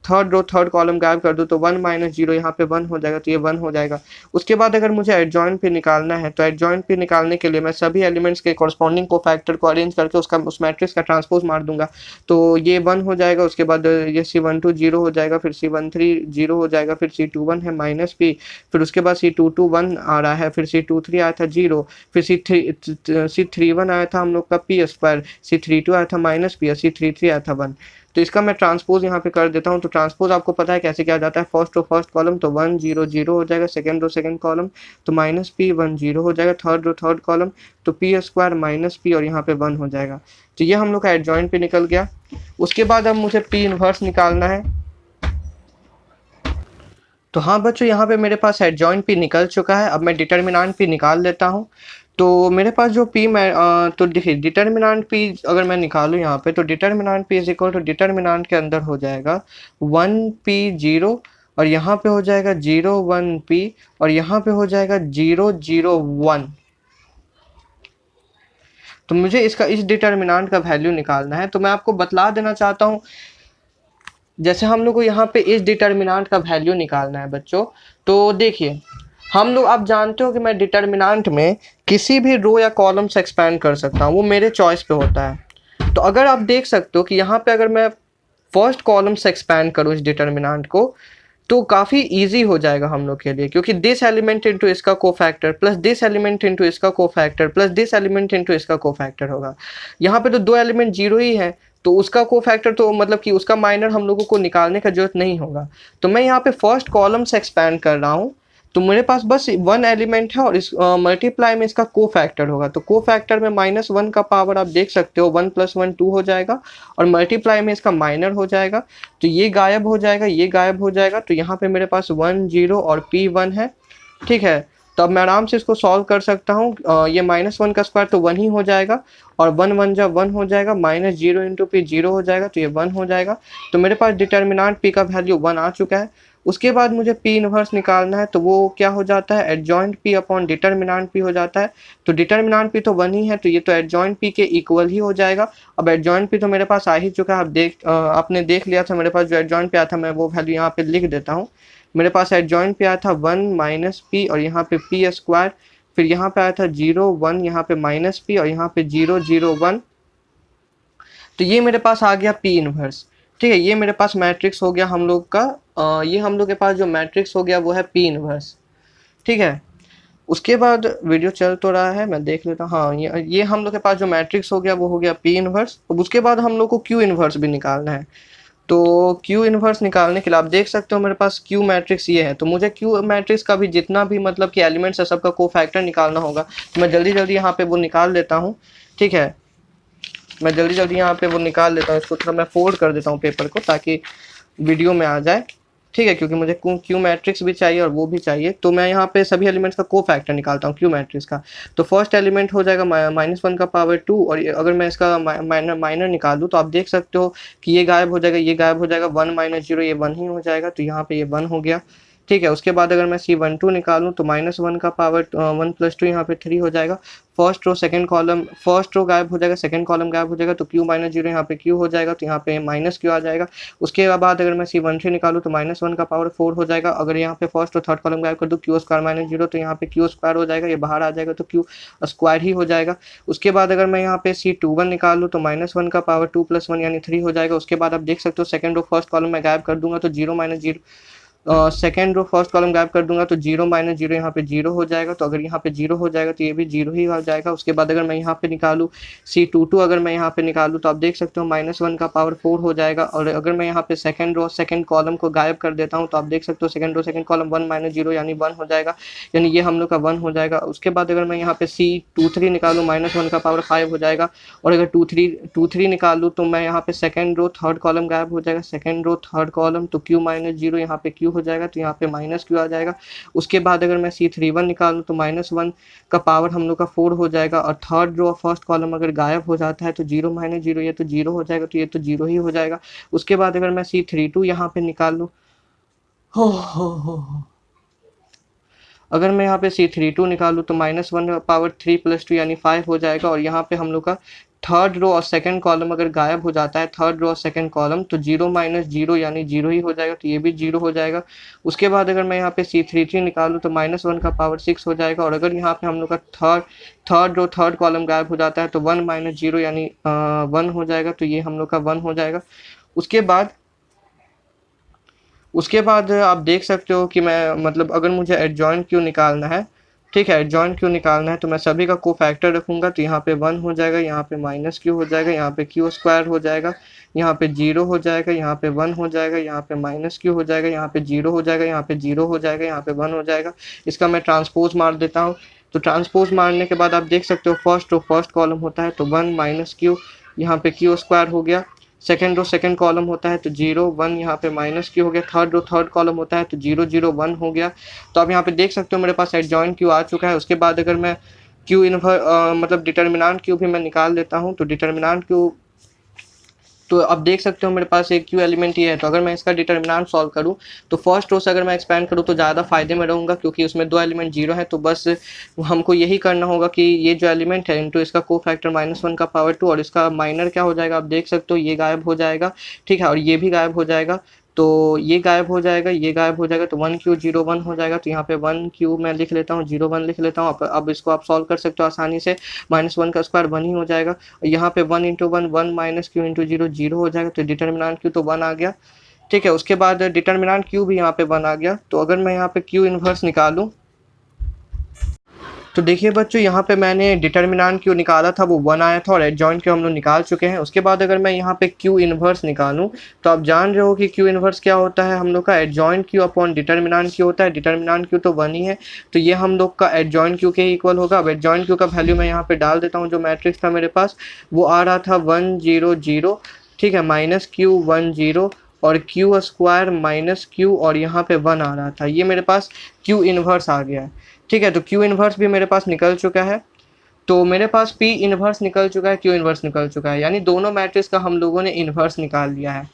थर्ड कॉलम गायब कर दूं तो 1 - 0 यहाँ पे 1 हो जाएगा, तो ये 1 हो जाएगा। उसके बाद अगर मुझे एडजॉइंट पे निकालना है तो एडजॉइंट पे निकालने के लिए मैं सभी एलिमेंट्स के कॉरस्पॉन्डिंग को फैक्टर को अरेंज करके उस मैट्रिक्स का ट्रांसपोज मार दूंगा, तो ये 1 हो जाएगा। उसके बाद ये C12 0 हो जाएगा, फिर C13 0 हो जाएगा, फिर C21 है -p, फिर उसके बाद C22 1 आ रहा है, फिर C23 आया था 0, फिर C31 आया था हम लोग का p², C32 आया था -p और C33 आया था 1। तो इसका मैं ट्रांसपोज यहाँ पे कर देता हूँ। तो ट्रांसपोज आपको पता है कैसे किया जाता है, फर्स्ट रो फर्स्ट कॉलम तो 1 0 0 हो जाएगा, सेकंड रो सेकंड कॉलम तो -p 1 0 हो जाएगा, थर्ड रो थर्ड कॉलम तो p² - p और यहाँ पे 1 हो जाएगा। तो ये हम लोग का एडजॉइंट पे निकल गया। उसके बाद अब मुझे p इनवर्स निकालना है। तो हाँ बच्चों, यहाँ पे मेरे पास एडजॉइंट p निकल चुका है। अब मैं डिटर्मिनेंट p निकाल लेता हूँ। तो मेरे पास जो p तो देखिए डिटर्मिनेंट p अगर मैं निकालूँ यहाँ पे, तो डिटर्मिनेंट p = डिटर्मिनेंट के अंदर हो जाएगा 1p 0, और यहाँ पे हो जाएगा 0 1p, और यहाँ पे हो जाएगा 0 0 1। तो मुझे इस डिटर्मिनेंट का वैल्यू निकालना है। तो मैं आपको बतला देना चाहता हूँ, जैसे हम लोग को यहाँ पे इस डिटर्मिनेंट का वैल्यू निकालना है बच्चों, तो देखिए हम लोग, आप जानते हो कि मैं डिटर्मिनेंट में किसी भी रो या कॉलम से एक्सपैंड कर सकता हूँ, वो मेरे चॉइस पे होता है। तो अगर आप देख सकते हो कि यहाँ पे अगर मैं फर्स्ट कॉलम से एक्सपैंड करूँ इस डिटर्मिनेंट को, तो काफ़ी इजी हो जाएगा हम लोग के लिए, क्योंकि दिस एलिमेंट इंटू इसका cofactor plus this element into इसका cofactor plus this element into इसका कोफैक्टर होगा। यहाँ पे तो दो एलिमेंट 0 ही है, तो उसका कोफैक्टर तो मतलब कि उसका माइनर हम लोगों को निकालने का जरूरत नहीं होगा। तो मैं यहाँ पे फर्स्ट कॉलम से एक्सपैंड कर रहा हूँ, तो मेरे पास बस वन एलिमेंट है और इस मल्टीप्लाई में इसका कोफैक्टर होगा। तो कोफैक्टर में -1 का पावर आप देख सकते हो, 1 + 1 2 हो जाएगा, और मल्टीप्लाई में इसका माइनर हो जाएगा। तो ये गायब हो जाएगा, ये गायब हो जाएगा। तो यहाँ पे मेरे पास 1 0 और P1 है, ठीक है। तो अब मैं आराम से इसको सॉल्व कर सकता हूँ। ये -1 का स्क्वायर तो 1 ही हो जाएगा, और 1 1 जब 1 हो जाएगा, -0 × P 0 हो जाएगा, तो ये 1 हो जाएगा। तो मेरे पास डिटर्मिनेंट P का वैल्यू 1 आ चुका है। उसके बाद मुझे P इनवर्स निकालना है, तो वो क्या हो जाता है, adjoint P upon determinant P हो जाता है। तो डिटर्मिनेंट P तो 1 ही है, तो ये तो एडजॉइंट P के इक्वल ही हो जाएगा। अब एडजॉइंट P तो मेरे पास आ ही चुका है, आपने देख लिया था मेरे पास जो एडजॉइंट P आया था, मैं वो वैल्यू यहाँ पे लिख देता हूँ। मेरे पास एडजॉइंट पे आया था 1 - P, और यहाँ पे P स्क्वायर, फिर यहाँ पे आया था 0 1, यहाँ पे -P, और यहाँ पे 0 0 1। तो ये मेरे पास आ गया P इनवर्स, ठीक है। ये मेरे पास मैट्रिक्स हो गया हम लोग का, ये हम लोग के पास जो मैट्रिक्स हो गया वो है P इनवर्स, ठीक है। उसके बाद वीडियो चल तो रहा है, मैं देख लेता हूँ। हाँ, ये हम लोग के पास जो मैट्रिक्स हो गया वो हो गया P इनवर्स। अब उसके बाद हम लोग को Q इनवर्स भी निकालना है। तो Q इनवर्स निकालने के लिए आप देख सकते हो मेरे पास Q मैट्रिक्स ये है। तो मुझे Q मैट्रिक्स का भी जितना भी मतलब कि एलिमेंट्स है सबका कोफैक्टर निकालना होगा। तो मैं जल्दी जल्दी यहाँ पे वो निकाल लेता हूँ, ठीक है। मैं जल्दी जल्दी यहाँ पे वो निकाल लेता हूँ। इसको थोड़ा मैं फोल्ड कर देता हूँ पेपर को, ताकि वीडियो में आ जाए, ठीक है, क्योंकि मुझे Q मैट्रिक्स भी चाहिए और वो भी चाहिए। तो मैं यहाँ पे सभी एलिमेंट्स का कोफैक्टर निकालता हूँ Q मैट्रिक्स का। तो फर्स्ट एलिमेंट हो जाएगा -1 का पावर 2, और अगर मैं इसका माइनर निकालूँ तो आप देख सकते हो कि ये गायब हो जाएगा, ये गायब हो जाएगा, 1 - 0 ये 1 ही हो जाएगा। तो यहाँ पे ये 1 हो गया, ठीक है। उसके बाद अगर मैं C12 निकालूँ तो -1 का पावर 1 + 2 यहाँ पे 3 हो जाएगा। First row second column, first row गायब हो जाएगा, सेकंड कॉलम गायब हो जाएगा, तो Q - 0 यहाँ पे Q हो जाएगा, तो यहाँ पे -Q आ जाएगा। उसके बाद अगर मैं C13 निकालूँ तो -1 का पावर 4 हो जाएगा। अगर यहाँ पे फर्स्ट और थर्ड कॉलम गायब कर दूँ, Q² - 0, तो यहाँ पे Q स्क्वायर हो जाएगा, ये बाहर आ जाएगा, तो Q स्क्वायर ही हो जाएगा। उसके बाद अगर मैं यहाँ पे C21 निकालूँ तो -1 का पावर 2 + 1 यानी 3 हो जाएगा। उसके बाद आप देख सकते हो सेकंड रो फर्स्ट कॉलम में गायब कर दूंगा तो 0 - 0, सेकेंड रो फर्स्ट कॉलम गायब कर दूंगा तो 0 - 0 यहाँ पे 0 हो जाएगा। तो अगर यहाँ पे 0 हो जाएगा तो ये भी 0 ही हो जाएगा। उसके बाद अगर मैं यहाँ पे निकालूँ C22, अगर मैं यहाँ पे निकालूँ तो आप देख सकते हो -1 का पावर 4 हो जाएगा। और अगर मैं यहाँ पे सेकंड रो सेकंड कॉलम को गायब कर देता हूँ तो आप देख सकते हो सेकंड रो सेकंड कॉलम 1 - 0 यानी 1 हो जाएगा, यानी ये हम लोग का 1 हो जाएगा। उसके बाद अगर मैं यहाँ पे C23 निकालूँ, -1 का पावर 5 हो जाएगा। और अगर 23 निकालूँ तो मैं यहाँ पे सेकंड रो थर्ड कॉलम गायब हो जाएगा, सेकंड रो थर्ड कॉलम, तो Q - 0 यहाँ पे Q हो जाएगा, तो यहाँ पे -Q आ जाएगा। उसके बाद अगर मैं C31 निकालूँ तो -1 का पावर हम लोग का 4 हो जाएगा। और थर्ड रो फर्स्ट कॉलम अगर गायब हो जाता है तो 0 - 0 ये तो 0 हो जाएगा, तो ये तो 0 ही हो जाएगा। उसके बाद अगर मैं C32 यहाँ पे निकाल लूँ, हो अगर मैं यहाँ पे C32 निकालूँ तो -1 का पावर 3 + 2 यानी 5 हो जाएगा। और यहाँ पे हम लोग का थर्ड रो और सेकंड कॉलम अगर गायब हो जाता है, थर्ड रो और सेकंड कॉलम, तो 0 - 0 यानी 0 ही हो जाएगा, तो ये भी 0 हो जाएगा। उसके बाद अगर मैं यहाँ पे C33 निकालूँ तो -1 का पावर 6 हो जाएगा। और अगर यहाँ पे हम लोग का थर्ड रो थर्ड कॉलम गायब हो जाता है तो 1 - 0 यानी 1 हो जाएगा, तो ये हम लोग का 1 हो जाएगा। उसके बाद आप देख सकते हो कि मैं मतलब अगर मुझे एडजॉइंट Q निकालना है, ठीक है, एडजॉइंट Q निकालना है, तो मैं सभी का कोफैक्टर रखूंगा। तो यहाँ पे 1 हो जाएगा, यहाँ पे -Q हो जाएगा, यहाँ पे Q स्क्वायर हो जाएगा, यहाँ पे 0 हो जाएगा, यहाँ पे 1 हो जाएगा, यहाँ पे -Q हो जाएगा, यहाँ पे 0 हो जाएगा, यहाँ पे 0 हो जाएगा, यहाँ पे 1 हो जाएगा। इसका मैं ट्रांसपोज मार देता हूँ। तो ट्रांसपोज मारने के बाद आप देख सकते हो फर्स्ट रो फर्स्ट कॉलम होता है तो 1 -Q, यहाँ पे Q स्क्वायर हो गया। सेकंड रो सेकंड कॉलम होता है तो 0 1 यहाँ पे -Q हो गया। थर्ड रो थर्ड कॉलम होता है तो 0 0 1 हो गया। तो आप यहाँ पे देख सकते हो मेरे पास एडजॉइंट Q आ चुका है। उसके बाद अगर मैं Q इनवर्स मतलब डिटर्मिनेंट Q भी मैं निकाल देता हूँ। तो डिटर्मिनेंट Q, तो अब देख सकते हो मेरे पास एक Q एलिमेंट ये है। तो अगर मैं इसका डिटर्मिनेंट सॉल्व करूं तो फर्स्ट रो से अगर मैं एक्सपेंड करूं तो ज़्यादा फायदे में रहूंगा, क्योंकि उसमें 2 एलिमेंट 0 है। तो बस हमको यही करना होगा कि ये जो एलिमेंट है इनटू इसका कोफैक्टर -1 का पावर 2, और इसका माइनर क्या हो जाएगा, आप देख सकते हो ये गायब हो जाएगा, ठीक है, और ये भी गायब हो जाएगा। तो ये गायब हो जाएगा, ये गायब हो जाएगा, तो 1Q 0 1 हो जाएगा। तो यहाँ पे 1Q मैं लिख लेता हूँ, 0 1 लिख लेता हूँ। अब इसको आप सॉल्व कर सकते हो आसानी से। -1 का स्क्वायर 1 ही हो जाएगा। यहाँ पे 1 × 1 1 -Q × 0 0 हो जाएगा। तो डिटर्मिनेंट Q तो 1 आ गया, ठीक है। उसके बाद डिटर्मिनेंट Q भी यहाँ पे 1 आ गया। तो अगर मैं यहाँ पे Q इनवर्स निकालूँ तो देखिए बच्चों, यहाँ पे मैंने डिटर्मिनेंट क्यू निकाला था वो 1 आया था, और एडजॉइंट क्यू हम लोग निकाल चुके हैं। उसके बाद अगर मैं यहाँ पे क्यू इन्वर्स निकालूँ, तो आप जान रहे हो कि क्यू इन्वर्स क्या होता है हम लोग का, adjoint Q upon determinant Q होता है। डिटर्मिनेंट क्यू तो 1 ही है, तो ये हम लोग का एडजॉइंट क्यू के इक्वल होगा। अब एडजॉइंट क्यू का वैल्यू मैं यहाँ पे डाल देता हूँ। जो मैट्रिक्स था मेरे पास वो आ रहा था 1 0 0, ठीक है, माइनस क्यू 1 0 और क्यू स्क्वायर माइनस क्यू, और यहाँ पे 1 आ रहा था। ये मेरे पास क्यू इन्वर्स आ गया है, ठीक है। तो क्यू इन्वर्स भी मेरे पास निकल चुका है। तो मेरे पास पी इन्वर्स निकल चुका है, क्यू इन्वर्स निकल चुका है, यानी दोनों मैट्रिक्स का हम लोगों ने इन्वर्स निकाल लिया है।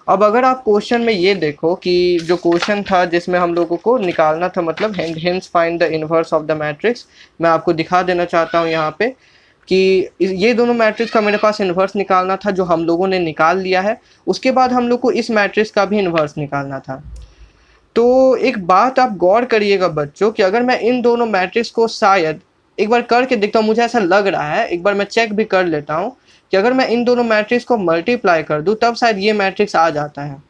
अब अगर आप क्वेश्चन में ये देखो कि जो क्वेश्चन था जिसमें हम लोगों को निकालना था, मतलब hence find the inverse of the matrix, मैं आपको दिखा देना चाहता हूँ यहाँ पे कि ये दोनों मैट्रिक्स का मेरे पास इन्वर्स निकालना था, जो हम लोगों ने निकाल लिया है। उसके बाद हम लोग को इस मैट्रिक्स का भी इन्वर्स निकालना था। तो एक बात आप गौर करिएगा बच्चों कि अगर मैं इन दोनों मैट्रिक्स को शायद एक बार करके देखता हूँ, मुझे ऐसा लग रहा है, एक बार मैं चेक भी कर लेता हूँ कि अगर मैं इन दोनों मैट्रिक्स को मल्टीप्लाई कर दूँ तब शायद ये मैट्रिक्स आ जाता है,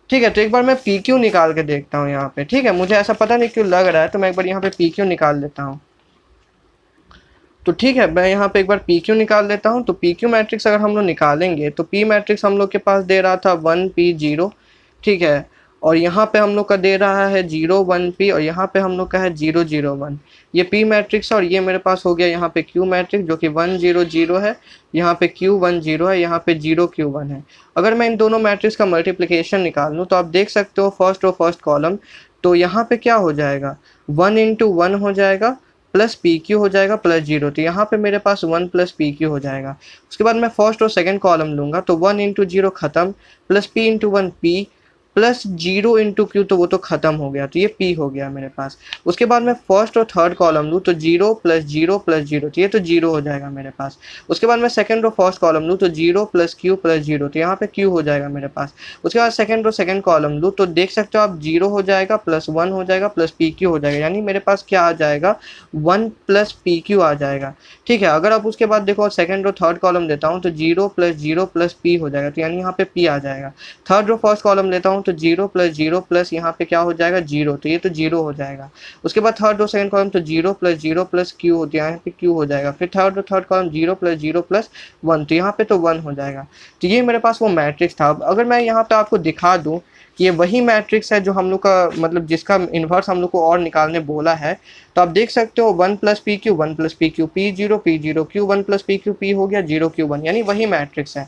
ठीक है। तो एक बार मैं पी क्यू निकाल के देखता हूँ यहाँ पे, ठीक है। मुझे ऐसा पता नहीं क्यों लग रहा है, तो मैं एक बार यहाँ पे पी क्यू निकाल लेता हूँ। तो ठीक है, मैं यहाँ पे एक बार पी क्यू निकाल लेता हूँ। तो पी क्यू मैट्रिक्स अगर हम लोग निकालेंगे तो पी मैट्रिक्स हम लोग के पास दे रहा था 1 P 0, ठीक है, और यहाँ पे हम लोग का दे रहा है 0 1 P, और यहाँ पे हम लोग का है 0 0 1। ये पी मैट्रिक्स, और ये मेरे पास हो गया यहाँ पे क्यू मैट्रिक्स जो कि 1 0 0 है, यहाँ पे क्यू 1 0 है, यहाँ पे 0 Q 1 है। अगर मैं इन दोनों मैट्रिक्स का मल्टीप्लिकेशन निकाल लूँ तो आप देख सकते हो फर्स्ट रो फर्स्ट कॉलम, तो यहाँ पे क्या हो जाएगा, 1 इंटू 1 हो जाएगा प्लस पी क्यू हो जाएगा प्लस 0। तो यहाँ पे मेरे पास 1 प्लस पी क्यू हो जाएगा। उसके बाद मैं फर्स्ट और सेकंड कॉलम लूंगा, तो 1 इंटू 0 खत्म, plus P into 1 P, plus 0 into Q, तो वो तो खत्म हो गया, तो ये पी हो गया मेरे पास। उसके बाद मैं फर्स्ट और थर्ड कॉलम लूँ तो 0 प्लस 0 प्लस 0, तो ये तो 0 हो जाएगा मेरे पास। उसके बाद मैं सेकंड और फर्स्ट कॉलम लूँ तो 0 प्लस क्यू प्लस 0, तो यहाँ पे क्यू हो जाएगा मेरे पास। उसके बाद सेकंड और सेकंड कॉलम लूँ तो देख सकते हो आप 0 हो जाएगा प्लस 1 हो जाएगा प्लस पी क्यू हो जाएगा, यानी मेरे पास क्या आ जाएगा, 1 प्लस पी क्यू आ जाएगा, ठीक है। अगर आप उसके बाद देखो सेकंड और थर्ड कॉलम लेता हूँ तो 0 प्लस 0 प्लस पी हो जाएगा, तो यानी यहाँ पे पी आ जाएगा। थर्ड और फर्स्ट कॉलम लेता हूँ तो 0 प्लस 0 प्लस यहाँ पे क्या हो जाएगा 0, तो ये तो 0 हो जाएगा। उसके बाद थर्ड और सेकंड कॉलम तो 0 प्लस 0 प्लस क्यू होती है, यहाँ पे क्यू हो जाएगा। फिर थर्ड और थर्ड कॉलम 0 प्लस 0 प्लस 1, तो यहाँ पे तो 1 हो जाएगा। तो ये मेरे पास वो मैट्रिक्स था। अगर मैं यहाँ पे आपको दिखा दूँ कि ये वही मैट्रिक्स है जो हम लोग का मतलब जिसका इन्वर्स हम लोग को और निकालने बोला है, तो आप देख सकते हो 1 plus P Q 1 plus P Q P 0 Q 1 plus P Q P हो गया 0 क्यू 1, यानी वही मैट्रिक्स है।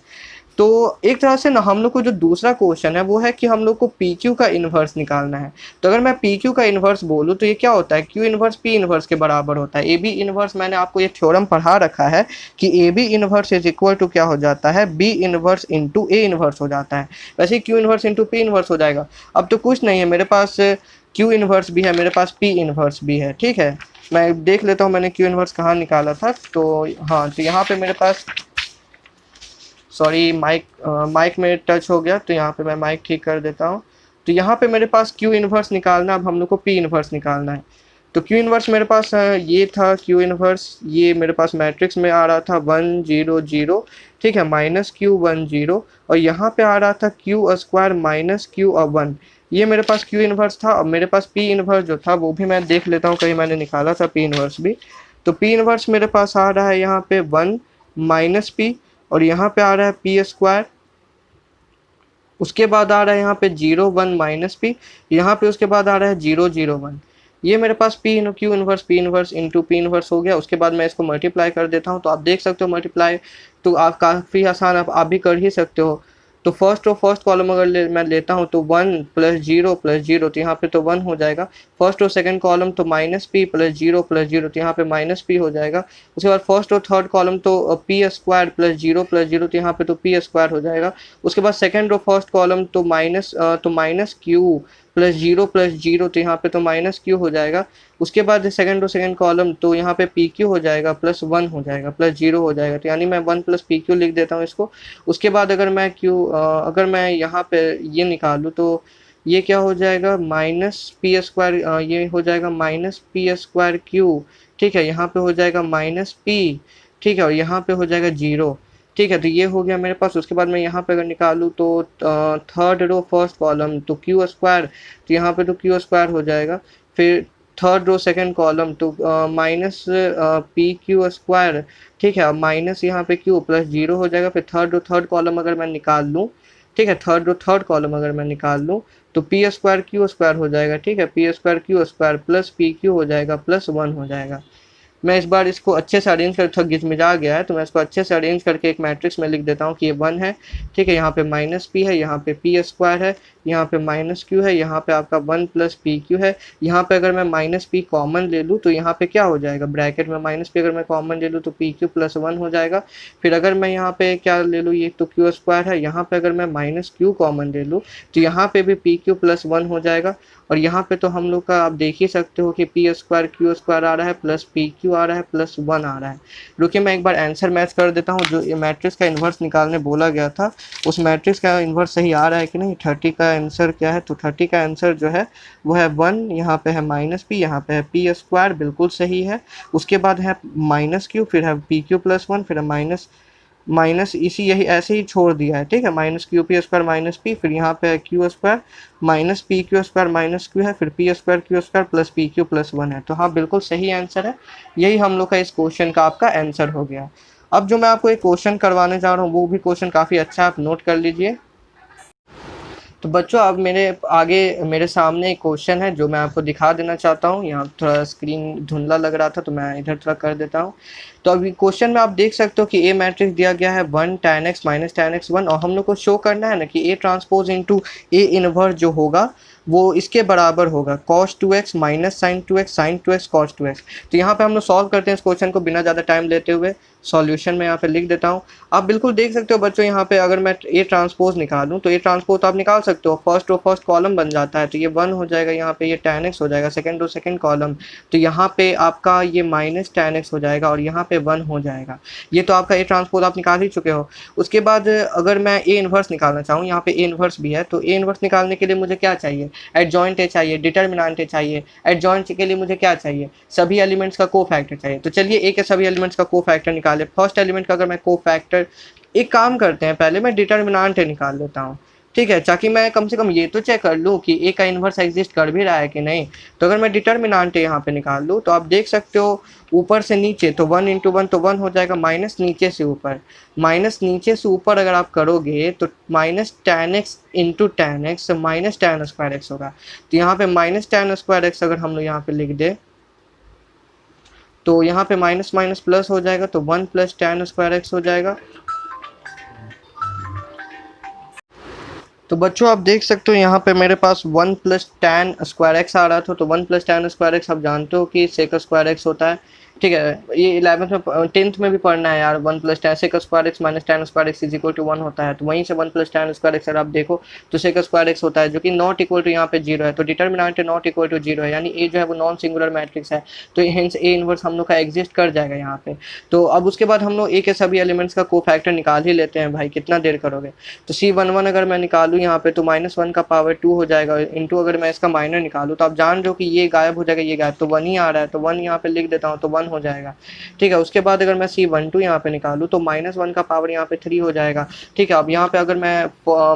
तो एक तरह से ना हम लोग को जो दूसरा क्वेश्चन है वो है कि हम लोग को पी क्यू का इन्वर्स निकालना है। तो अगर मैं पी क्यू का इन्वर्स बोलूँ तो ये क्या होता है, क्यू इन्वर्स पी इन्वर्स के बराबर होता है। ए बी इन्वर्स मैंने आपको ये थ्योरम पढ़ा रखा है कि A B inverse is equal to क्या हो जाता है, B inverse into A inverse हो जाता है। वैसे ही Q inverse into P inverse हो जाएगा। अब तो कुछ नहीं है, मेरे पास क्यू इन्वर्स भी है, मेरे पास पी इन्वर्स भी है, ठीक है। मैं देख लेता हूँ मैंने क्यू इन्वर्स कहाँ निकाला था। तो हाँ, तो यहाँ पे मेरे पास, सॉरी माइक में टच हो गया, तो यहाँ पे मैं माइक ठीक कर देता हूँ। तो यहाँ पे मेरे पास क्यू इन्वर्स निकालना, अब हम लोग को पी इन्वर्स निकालना है। तो क्यू इन्वर्स मेरे पास ये था, क्यू इन्वर्स ये मेरे पास मैट्रिक्स में आ रहा था 1 0 0, ठीक है, माइनस क्यू 1 0, और यहाँ पे आ रहा था क्यू स्क्वायर माइनस क्यू 1। ये मेरे पास क्यू इन्वर्स था। और मेरे पास पी इन्वर्स जो था वो भी मैं देख लेता हूँ, कहीं मैंने निकाला था पी इन्वर्स भी। तो पी इन्वर्स मेरे पास आ रहा है यहाँ पे 1 माइनस पी, और यहाँ पे आ रहा है पी स्क्वायर। उसके बाद आ रहा है यहाँ पे 0 1 माइनस पी, यहाँ पे उसके बाद आ रहा है 0 0 1। ये मेरे पास P Q inverse P inverse into P inverse हो गया। उसके बाद मैं इसको मल्टीप्लाई कर देता हूँ, तो आप देख सकते हो मल्टीप्लाई तो आप काफ़ी आसान आप भी कर ही सकते हो। तो फर्स्ट कॉलम अगर मैं लेता हूँ तो 1 प्लस 0 प्लस 0, तो यहाँ पे तो 1 हो जाएगा। फर्स्ट और सेकंड कॉलम तो माइनस पी प्लस 0 प्लस 0, तो यहाँ पे माइनस पी हो जाएगा। उसके बाद फर्स्ट और थर्ड कॉलम तो पी स्क्वायर प्लस 0 प्लस 0, तो यहाँ पे तो पी स्क्वायर हो जाएगा। उसके बाद सेकंड और फर्स्ट कॉलम तो माइनस क्यू प्लस 0 प्लस 0, तो यहाँ पे तो माइनस क्यू हो जाएगा। उसके बाद सेकंड और सेकंड कॉलम तो यहाँ पे पी क्यू हो जाएगा प्लस 1 हो जाएगा प्लस 0 हो जाएगा, तो यानी मैं 1 प्लस पी क्यू लिख देता हूँ इसको। उसके बाद अगर मैं यहाँ पे ये निकालूँ तो ये क्या हो जाएगा, माइनस पी स्क्वायर, ये हो जाएगा माइनस पी स्क्वायर क्यू, ठीक है, यहाँ पे हो जाएगा माइनस पी, ठीक है, और यहाँ पे हो जाएगा 0, ठीक है। तो ये हो गया मेरे पास। उसके बाद मैं यहाँ पे अगर निकालूँ तो थर्ड रो फर्स्ट कॉलम तो क्यू स्क्वायर, तो यहाँ पे तो क्यू स्क्वायर हो जाएगा। फिर थर्ड रो सेकंड कॉलम, तो माइनस पी क्यू स्क्वायर, ठीक है। अब माइनस यहाँ पे क्यू प्लस जीरो हो जाएगा, फिर थर्ड रो थर्ड कॉलम अगर मैं निकाल लूँ, ठीक है, थर्ड रो थर्ड कॉलम अगर मैं निकाल लूँ तो पी स्क्वायर क्यू स्क्वायर हो जाएगा, ठीक है, P square Q square plus P Q हो जाएगा प्लस वन हो जाएगा। मैं इस बार इसको अच्छे से अरेंज कर, थोड़ा गिजमिजा गया है तो मैं इसको अच्छे से अरेंज करके एक मैट्रिक्स में लिख देता हूँ कि ये वन है, ठीक है। यहाँ पे माइनस पी है, यहाँ पे पी स्क्वायर है, यहाँ पे माइनस क्यू है, यहाँ पे आपका वन प्लस पी क्यू है। यहाँ पे अगर मैं माइनस पी कॉमन ले लूँ तो यहाँ पे क्या हो जाएगा, ब्रैकेट में माइनस पी अगर मैं कॉमन ले लूँ तो पी क्यू प्लस वन हो जाएगा। फिर अगर मैं यहाँ पे क्या ले लूँ, ये तो क्यू स्क्वायर है, यहाँ पे अगर मैं माइनस क्यू कॉमन ले लूँ तो यहाँ पे भी पी क्यू प्लस वन हो जाएगा। और यहाँ पे तो हम लोग का आप देख ही सकते हो कि पी स्क्वायर क्यू स्क्वायर आ रहा है प्लस पी क्यू आ रहा है प्लस वन आ रहा है। रुकिए मैं एक बार आंसर मैच कर देता हूँ, जो मैट्रिक्स का इन्वर्स निकालने बोला गया था उस मैट्रिक्स का इन्वर्स सही आ रहा है कि नहीं। 30 का आंसर क्या है, तो 30 का आंसर जो है वो है वन, यहाँ पे है माइनस पी, यहाँ पे है पी स्क्वायर, बिल्कुल सही है। उसके बाद है माइनस क्यू, फिर है पी क्यू प्लस वन, फिर है माइनस माइनस इसी यही ऐसे ही छोड़ दिया है, ठीक है, minus Q P square minus P, फिर यहाँ पे है Q square minus P Q square minus Q है, फिर P square Q square plus P Q plus one है। तो हाँ बिल्कुल सही आंसर है, यही हम लोग का इस क्वेश्चन का आपका आंसर हो गया। अब जो मैं आपको एक क्वेश्चन करवाने जा रहा हूँ वो भी क्वेश्चन काफ़ी अच्छा है, आप नोट कर लीजिए। तो बच्चों अब मेरे आगे मेरे सामने एक क्वेश्चन है जो मैं आपको दिखा देना चाहता हूँ। यहाँ थोड़ा स्क्रीन धुंधला लग रहा था तो मैं इधर थोड़ा कर देता हूँ। तो अभी क्वेश्चन में आप देख सकते हो कि ए मैट्रिक्स दिया गया है one tan x minus tan x one, और हम लोग को शो करना है ना कि A transpose into A inverse जो होगा वो इसके बराबर होगा cos 2x minus sine 2x sine 2x cos 2x। तो यहाँ पे हम लोग सॉल्व करते हैं इस क्वेश्चन को बिना ज़्यादा टाइम लेते हुए। सॉल्यूशन में यहाँ पे लिख देता हूँ। आप बिल्कुल देख सकते हो बच्चों, यहाँ पे अगर मैं ए ट्रांसपोज निकालूँ तो ए ट्रांसपोज तो आप निकाल सकते हो, फर्स्ट रो फर्स्ट कॉलम बन जाता है तो ये वन हो जाएगा, यहाँ पे ये tan x हो जाएगा, सेकंड रो सेकंड कॉलम तो यहाँ पे आपका ये माइनस tan x हो जाएगा और यहाँ पे वन हो जाएगा। ये तो आपका ए ट्रांसपोज आप निकाल ही चुके हो। उसके बाद अगर मैं ए इनवर्स निकालना चाहूँ, यहाँ पे ए इनवर्स भी है, तो ए इनवर्स निकालने के लिए मुझे क्या चाहिए, एडजॉइंट ए चाहिए, डिटर्मिनेंट ए चाहिए। एडजॉइंट के लिए मुझे क्या चाहिए, सभी एलिमेंट्स का कोफैक्टर चाहिए। तो चलिए ए के सभी एलिमेंट्स का कोफैक्टर निकाले। फर्स्ट एलिमेंट का अगर मैं कोफैक्टर, एक काम करते हैं पहले मैं डिटर्मिनेंट ए निकाल लेता हूँ, ठीक है, ताकि मैं कम से कम ये तो चेक कर लूँ कि ए का इन्वर्स एग्जिस्ट कर भी रहा है कि नहीं। तो अगर मैं डिटर्मिनेंट यहाँ पे निकाल लूँ तो आप देख सकते हो ऊपर से नीचे तो वन इंटू वन तो वन हो जाएगा, माइनस नीचे से ऊपर, माइनस नीचे से ऊपर अगर आप करोगे तो minus tan x into tan x minus tan square x होगा। तो यहाँ पे माइनस tan स्क्वायर एक्स अगर हम लोग यहाँ पे लिख दे तो यहाँ पे माइनस माइनस प्लस हो जाएगा, तो one plus tan square X हो जाएगा। तो बच्चों आप देख सकते हो यहाँ पे मेरे पास one plus tan square X आ रहा था, तो one plus tan square X आप जानते हो कि सेक स्क्वायर एक्स होता है, ठीक है। ये 11th में 10th में भी पढ़ना है यार, one plus tan sec square X minus tan square X is equal to one होता है। तो वहीं से one plus tan square X अगर आप देखो तो सेक स्क्वायर एक्स होता है जो कि नॉट इक्वल टू यहाँ पे जीरो है, तो determinant not equal to zero है, यानी ए जो है वो नॉन सिंगुलर मैट्रिक्स है, तो हेंस ए इनवर्स हम लोग का एग्जिस्ट कर जाएगा यहाँ पे। तो अब उसके बाद हम लोग ए के सभी एलिमेंट्स का कोफैक्टर निकाल ही लेते हैं भाई, कितना देर करोगे। तो C11 अगर मैं निकालूँ यहाँ पे तो माइनस वन का पावर टू हो जाएगा, इंटू अगर मैं इसका माइनर निकालूँ तो आप जान रहे हो कि ये गायब हो जाएगा, ये गायब, तो वन ही आ रहा है तो वन यहाँ पे लिख देता हूँ तो वन हो जाएगा, ठीक है। उसके बाद अगर मैं C12 यहाँ पे निकालूँ तो माइनस वन का पावर यहाँ पे थ्री हो जाएगा, ठीक है। अब यहाँ पे अगर मैं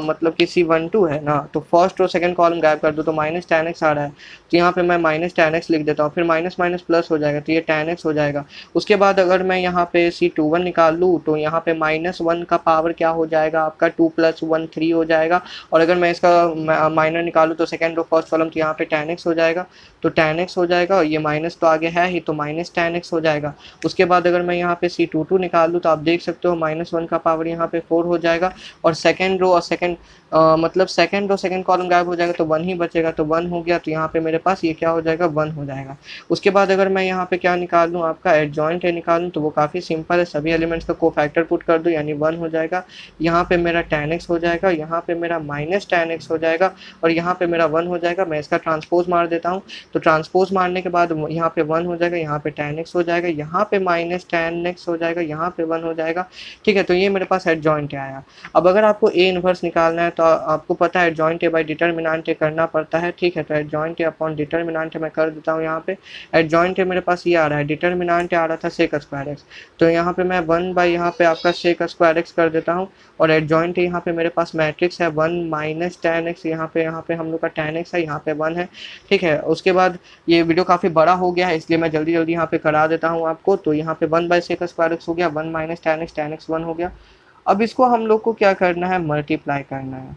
मतलब कि C12 है ना तो फर्स्ट और सेकंड कॉलम गायब कर दूँ तो माइनस tan x आ रहा है, तो यहाँ पे मैं माइनस tan x लिख देता हूँ, फिर माइनस माइनस प्लस हो जाएगा तो ये tan x हो जाएगा। उसके बाद अगर मैं यहाँ पे C21 निकाल लूँ तो यहाँ पे माइनस वन का पावर क्या हो जाएगा आपका टू प्लस वन थ्री हो जाएगा, और अगर मैं इसका माइनर निकालूँ तो सेकंड रो फर्स्ट कॉलम तो यहाँ पे tan x हो जाएगा, तो tan x हो जाएगा, और ये माइनस तो आगे है ही तो माइनस tan x हो जाएगा। उसके बाद अगर मैं यहाँ पे C22 निकाल लूँ तो आप देख सकते हो माइनस वन का पावर यहाँ पे फोर हो जाएगा, और सेकंड रो और सेकंड मतलब सेकंड रो सेकंड कॉलम गायब हो जाएगा तो वन ही बचेगा, तो वन हो गया, तो यहाँ पे मेरे पास ये क्या हो जाएगा, वन हो जाएगा। उसके बाद अगर मैं यहाँ पे क्या निकाल लूँ आपका एडजॉइंट है निकालूँ तो वो काफ़ी सिंपल है, सभी एलिमेंट्स का कोफैक्टर पुट कर दूँ यानी वन हो जाएगा, यहाँ पे मेरा tan x हो जाएगा, यहाँ पे मेरा माइनस tan x हो जाएगा, और यहाँ पे मेरा वन हो जाएगा। मैं इसका ट्रांसपोज मार देता हूँ, तो ट्रांसपोज मारने के बाद यहाँ पे वन हो जाएगा, यहाँ पे tan x एक्स हो जाएगा, यहाँ पे माइनस टेन एक्स हो जाएगा, यहाँ पे 1 हो जाएगा। ठीक है, तो ये मेरे पास एडजॉइंट आया। अब अगर आपको ए इन्वर्स निकालना है तो आपको पता है एडजॉइंट ए बाई डिटर्मिनेंट ए करना पड़ता है। ठीक है, तो एडजॉइंट ए अपॉन डिटर्मिनेंट ए मैं कर देता हूँ। यहाँ पे एडजॉइंट ए मेरे पास ये आ रहा है, डिटर्मिनेंट आ रहा था सेक स्क्वायर एक्स, तो यहाँ पे मैं 1 बाई यहाँ पे आपका सेक स्क्वायर एक्स कर देता हूँ। और एडजॉइंट यहाँ पे मेरे पास मैट्रिक्स है 1 माइनस टेन एक्स, यहाँ पे हम लोग का टेन एक्स है, यहाँ पे 1 है। ठीक है, उसके बाद ये वीडियो काफ़ी बड़ा हो गया है इसलिए मैं जल्दी जल्दी यहाँ पे करा देता हूँ आपको। तो यहाँ पे 1 बाई सेक स्क्वायर एक्स हो गया, 1 माइनस टेन एक्स 1 हो गया। अब इसको हम लोग को क्या करना है, मल्टीप्लाई करना है।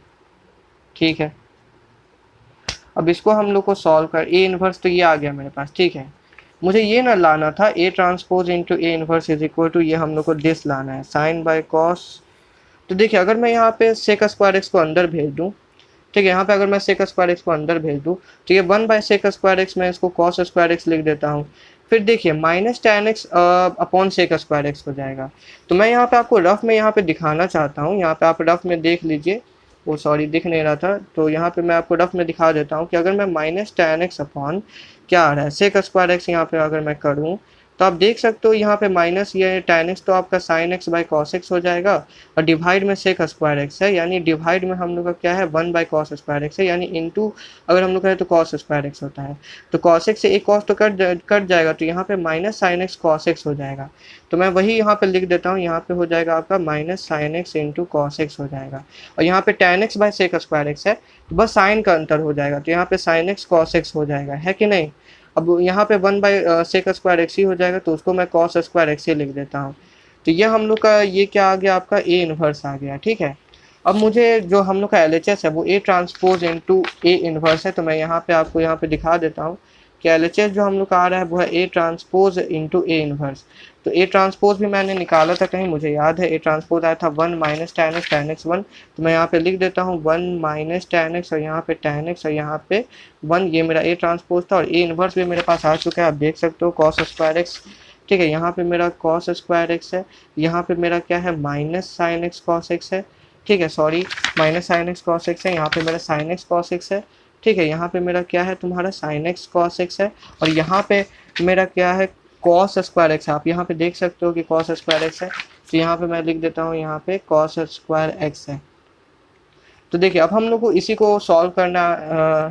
ठीक है, अब इसको हम लोग को सॉल्व कर, ए इन्वर्स तो ये आ गया मेरे पास। ठीक है, मुझे ये ना लाना था A transpose into A inverse is equal to, ये हम लोग को दिस लाना है साइन बाय कॉस। तो देखिए अगर मैं यहाँ पे सेक स्क्वायर एक्स को अंदर भेज दूँ, ठीक है, यहाँ पे अगर मैं सेक स्क्वायर एक्स को अंदर भेज दूँ तो ये 1 बाय सेक स्क्वायर एक्स, मैं इसको कॉस स्क्वायर एक्स लिख देता हूँ। फिर देखिए minus tan X upon sec square X हो जाएगा। तो मैं यहाँ पे आपको रफ में यहाँ पे दिखाना चाहता हूँ, यहाँ पे आप रफ में देख लीजिए, वो सॉरी दिख नहीं रहा था, तो यहाँ पे मैं आपको रफ में दिखा देता हूँ कि अगर मैं माइनस टेन एक्स अपॉन क्या आ रहा है सेक स्क्वायर एक्स यहाँ पे अगर मैं करूँ तो आप देख सकते हो यहाँ पे माइनस ये टेन एक्स तो आपका sine x by cos X हो जाएगा, और डिवाइड में सेक स्क्वायर एक्स है, यानी डिवाइड में हम लोग का क्या है 1 बाई कॉस स्क्वायर एक्स है, यानी इनटू अगर हम लोग कहें तो कॉस स्क्वायर एक्स होता है। तो कॉस एक्स से एक कॉस तो कट जाएगा, तो यहाँ पे minus sine X cos X हो जाएगा। तो मैं वही यहाँ पे लिख देता हूँ, यहाँ पे हो जाएगा आपका minus sine X into cos X हो जाएगा, और यहाँ पे tan X by sec square X है, तो बस साइन का अंतर हो जाएगा, तो यहाँ पे साइन एक्स कॉस एक्स हो जाएगा, है कि नहीं। अब यहाँ पे 1 बाई सेक स्क्वायर एक्स ही हो जाएगा, तो उसको मैं कॉस स्क्वायर एक्स ही लिख देता हूँ। तो ये हम लोग का ये क्या आ गया, आपका ए इन्वर्स आ गया। ठीक है, अब मुझे जो हम लोग का एल एच एस है वो ए ट्रांसपोज इंटू ए इन्वर्स है, तो मैं यहाँ पे आपको यहाँ पे दिखा देता हूँ कि एल एच एस जो हम लोग का आ रहा है वो है ए ट्रांसपोज इंटू ए इन्वर्स। तो ए ट्रांसपोज भी मैंने निकाला था कहीं, मुझे याद है ए ट्रांसपोज आया था 1 माइनस टेन एक्स 1, तो मैं यहाँ पे लिख देता हूँ 1 माइनस टेन एक्स, और यहाँ पे टेन एक्स, और यहाँ पे 1, ये मेरा ए ट्रांसपोज था। और ए इन्वर्स भी मेरे पास आ चुका है, आप देख सकते हो कॉस स्क्वायर एक्स। ठीक है, यहाँ पे मेरा कॉस स्क्वायर एक्स है, यहाँ पे मेरा क्या है minus sine X cos x है। ठीक है, sorry minus sine X cos x है, यहाँ पे मेरा साइन एक्स कॉस एक्स है। ठीक है, यहाँ पे मेरा क्या है तुम्हारा साइन एक्स कॉस एक्स है, और यहाँ पे मेरा क्या है कॉस स्क्वायर एक्स है। आप यहाँ पे देख सकते हो कि कॉस स्क्वायर एक्स है, तो यहाँ पे मैं लिख देता हूँ यहाँ पे कॉस स्क्वायर एक्स है। तो देखिए अब हम लोग को इसी को सॉल्व करना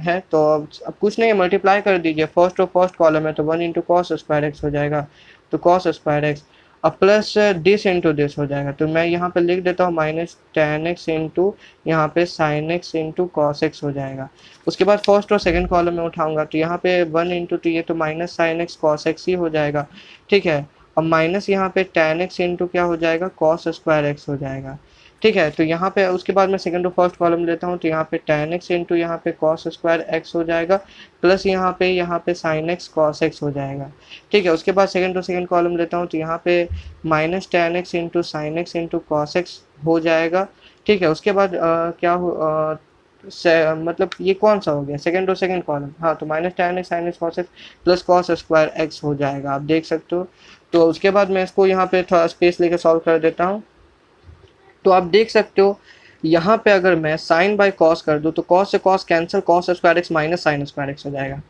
है, तो अब कुछ नहीं, मल्टीप्लाई कर दीजिए, फर्स्ट और फर्स्ट कॉलम है तो 1 इंटू कॉस स्क्वायर एक्स हो जाएगा, तो कॉस स्क्वायर एक्स, अब प्लस दिस इंटू दिस हो जाएगा, तो मैं यहाँ पे लिख देता हूँ माइनस टेन एक्स इंटू यहाँ पे sign X into cos X हो जाएगा। उसके बाद फर्स्ट और सेकंड कॉलम में उठाऊंगा तो यहाँ पे 1 इंटू, तो ये तो minus sine X cos X ही हो जाएगा। ठीक है, अब माइनस यहाँ पे टेन एक्स इंटू क्या हो जाएगा कॉस स्क्वायर एक्स हो जाएगा। ठीक है, तो यहाँ पे उसके बाद मैं सेकंड और फर्स्ट कॉलम लेता हूँ, तो यहाँ पे टेन एक्स इंटू यहाँ पे कॉस स्क्वायर एक्स हो जाएगा, प्लस यहाँ पे साइन एक्स कॉस एक्स हो जाएगा। ठीक है, उसके बाद सेकंड और सेकंड कॉलम लेता हूँ, तो यहाँ पे minus tan x into sine X into cos X हो जाएगा। ठीक है, उसके बाद क्या हो मतलब ये कौन सा हो गया सेकंड और सेकंड कॉलम, हाँ, तो minus tan x sign X cos X plus cos square X हो जाएगा, आप देख सकते हो। तो उसके बाद मैं इसको यहाँ पे थोड़ा स्पेस लेकर सॉल्व कर देता हूँ, तो आप देख सकते हो यहाँ पे अगर मैं साइन बाय कॉस कर दूँ तो कॉस से cos cancel, cos square X minus sign square X हो जाएगा।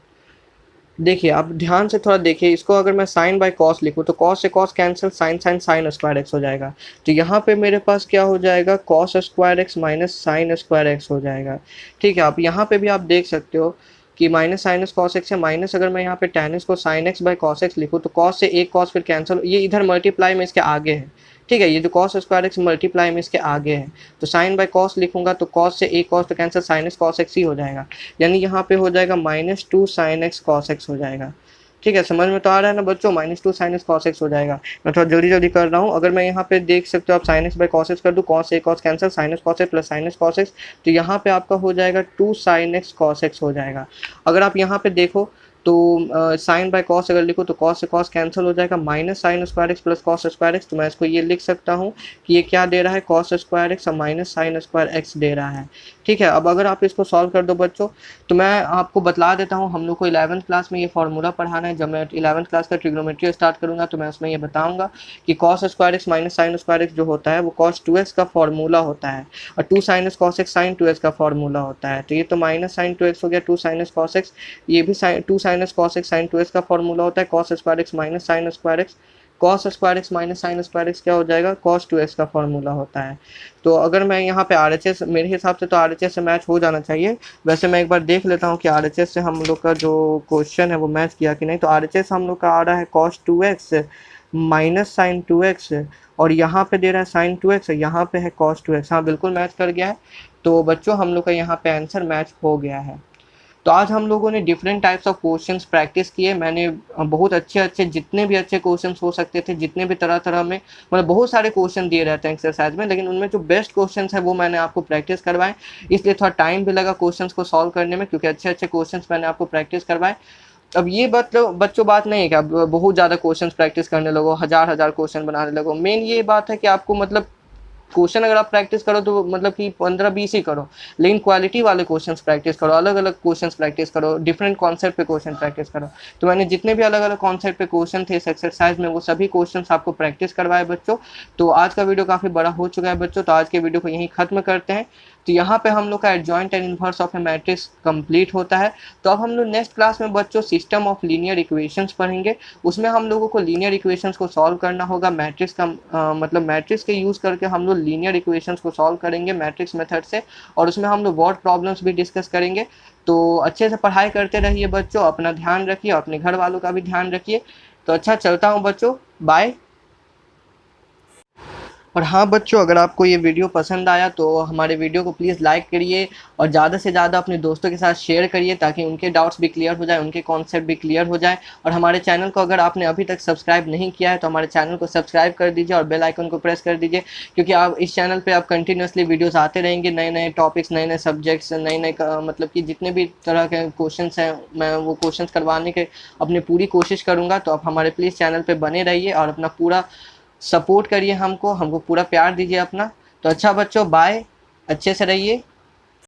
देखिए आप ध्यान से थोड़ा देखिए, इसको अगर मैं साइन बाय कॉस लिखूँ तो कॉस से cos cancel, sine sine sine square X हो जाएगा। तो यहाँ पे मेरे पास क्या हो जाएगा cos square X minus sign square X हो जाएगा। ठीक है, आप यहाँ पे भी आप देख सकते हो कि minus sine X cos x है, माइनस अगर मैं यहाँ पे टेन एक्स को sign X by cos x लिखूँ तो कॉस से एक कॉस फिर कैंसिल, ये इधर मल्टीप्लाई में इसके आगे है। ठीक है, ये जो कॉस स्क्वायर एक्स मल्टीप्लाई में इसके आगे है, तो साइन बाय कॉस लिखूंगा तो कॉस से एक कॉस तो cancel, sine X cos X ही हो जाएगा, यानी यहाँ पे हो जाएगा minus two sine X cos X हो जाएगा। ठीक है, समझ में तो आ रहा है ना बच्चों, minus two sine X cos X हो जाएगा। मैं थोड़ा जल्दी जल्दी कर रहा हूँ, अगर मैं यहाँ पे देख सकते हो आप sine X by cos X कर दूँ, cos A cos cancel, sine X cos X plus sine X cos X, तो यहाँ पे आपका हो जाएगा two sine X cos X हो जाएगा। अगर आप यहाँ पे देखो तो साइन बाय कॉस अगर लिखो तो कॉस से कॉस कैंसिल हो जाएगा, minus sign square x plus cos square x, तो मैं इसको ये लिख सकता हूँ कि ये क्या दे रहा है कॉस स्क्वायर एक्स और माइनस साइन स्क्वायर एक्स दे रहा है। ठीक है। अब अगर आप इसको सॉल्व कर दो बच्चों, तो मैं आपको बतला देता हूँ, हम लोग को 11th क्लास में ये फार्मूला पढ़ाना है। जब मैं 11th क्लास का ट्रिग्नोमेट्री स्टार्ट करूँगा तो मैं उसमें ये बताऊँगा कि cos square X minus sign square x जो होता है वो cos 2x का फार्मूला होता है, और 2 sin x cos x sin 2x का फार्मूला होता है। तो ये तो माइनस साइन 2x हो गया, 2 sin x cos x, ये भी 2 sin x cos x sin 2x का फार्मूला होता है। cos square X minus sign square x, cos square X minus sign square x क्या हो जाएगा, cos 2x का फार्मूला होता है। तो अगर मैं यहाँ पे RHS, मेरे हिसाब से तो RHS से मैच हो जाना चाहिए। वैसे मैं एक बार देख लेता हूँ कि RHS से हम लोग का जो क्वेश्चन है वो मैच किया कि नहीं। तो RHS हम लोग का आ रहा है cos 2x minus sine 2x, और यहाँ पे दे रहा है साइन 2x, यहाँ पे है cos 2x। हाँ बिल्कुल मैच कर गया है। तो बच्चों हम लोग का यहाँ पे आंसर मैच हो गया है। तो आज हम लोगों ने different types of questions practice किए। मैंने बहुत अच्छे अच्छे, जितने भी अच्छे क्वेश्चंस हो सकते थे, जितने भी तरह तरह में, मतलब बहुत सारे क्वेश्चन दिए रहते हैं एक्सरसाइज में, लेकिन उनमें जो बेस्ट क्वेश्चंस है वो मैंने आपको प्रैक्टिस करवाए। इसलिए थोड़ा टाइम भी लगा क्वेश्चंस को सॉल्व करने में, क्योंकि अच्छे अच्छे क्वेश्चंस मैंने आपको प्रैक्टिस करवाए। अब ये मतलब बच्चों बात नहीं है कि आप बहुत ज़्यादा क्वेश्चंस प्रैक्टिस करने लगो, हजार हजार क्वेश्चन बनाने लगो। मेन ये बात है कि आपको मतलब क्वेश्चन अगर आप प्रैक्टिस करो तो मतलब कि 15-20 ही करो, लेकिन क्वालिटी वाले क्वेश्चंस प्रैक्टिस करो, अलग अलग क्वेश्चंस प्रैक्टिस करो, डिफरेंट कॉन्सेप्ट पे क्वेश्चन प्रैक्टिस करो। तो मैंने जितने भी अलग अलग कॉन्सेप्ट पे क्वेश्चन थे इस एक्सरसाइज में, वो सभी क्वेश्चंस आपको प्रैक्टिस करवाए बच्चों। तो आज का वीडियो काफ़ी बड़ा हो चुका है बच्चों, तो आज के वीडियो को यहीं ख़त्म करते हैं। तो यहाँ पे हम लोग का adjoint and inverse of A matrix complete होता है। तो अब हम लोग नेक्स्ट क्लास में बच्चों सिस्टम ऑफ लीनियर इक्वेशंस पढ़ेंगे। उसमें हम लोगों को लीनियर इक्वेशंस को सॉल्व करना होगा मैट्रिक्स का, मतलब मैट्रिक्स के यूज़ करके हम लोग लीनियर इक्वेशंस को सॉल्व करेंगे मैट्रिक्स मेथड से, और उसमें हम लोग वर्ड प्रॉब्लम्स भी डिस्कस करेंगे। तो अच्छे से पढ़ाई करते रहिए बच्चों, अपना ध्यान रखिए, अपने घर वालों का भी ध्यान रखिए। तो अच्छा चलता हूँ बच्चों, बाय। और हाँ बच्चों, अगर आपको ये वीडियो पसंद आया तो हमारे वीडियो को प्लीज़ लाइक करिए, और ज़्यादा से ज़्यादा अपने दोस्तों के साथ शेयर करिए, ताकि उनके डाउट्स भी क्लियर हो जाए, उनके कॉन्सेप्ट भी क्लियर हो जाए। और हमारे चैनल को अगर आपने अभी तक सब्सक्राइब नहीं किया है तो हमारे चैनल को सब्सक्राइब कर दीजिए और बेल आइकन को प्रेस कर दीजिए, क्योंकि आप इस चैनल पर आप कंटिन्यूसली वीडियोज़ आते रहेंगे, नए नए टॉपिक्स, नए नए सब्जेक्ट्स, नए नए मतलब कि जितने भी तरह के क्वेश्चन हैं मैं वो क्वेश्चन करवाने के अपनी पूरी कोशिश करूँगा। तो आप हमारे प्लीज़ चैनल पर बने रहिए और अपना पूरा सपोर्ट करिए, हमको पूरा प्यार दीजिए अपना। तो अच्छा बच्चों, बाय, अच्छे से रहिए।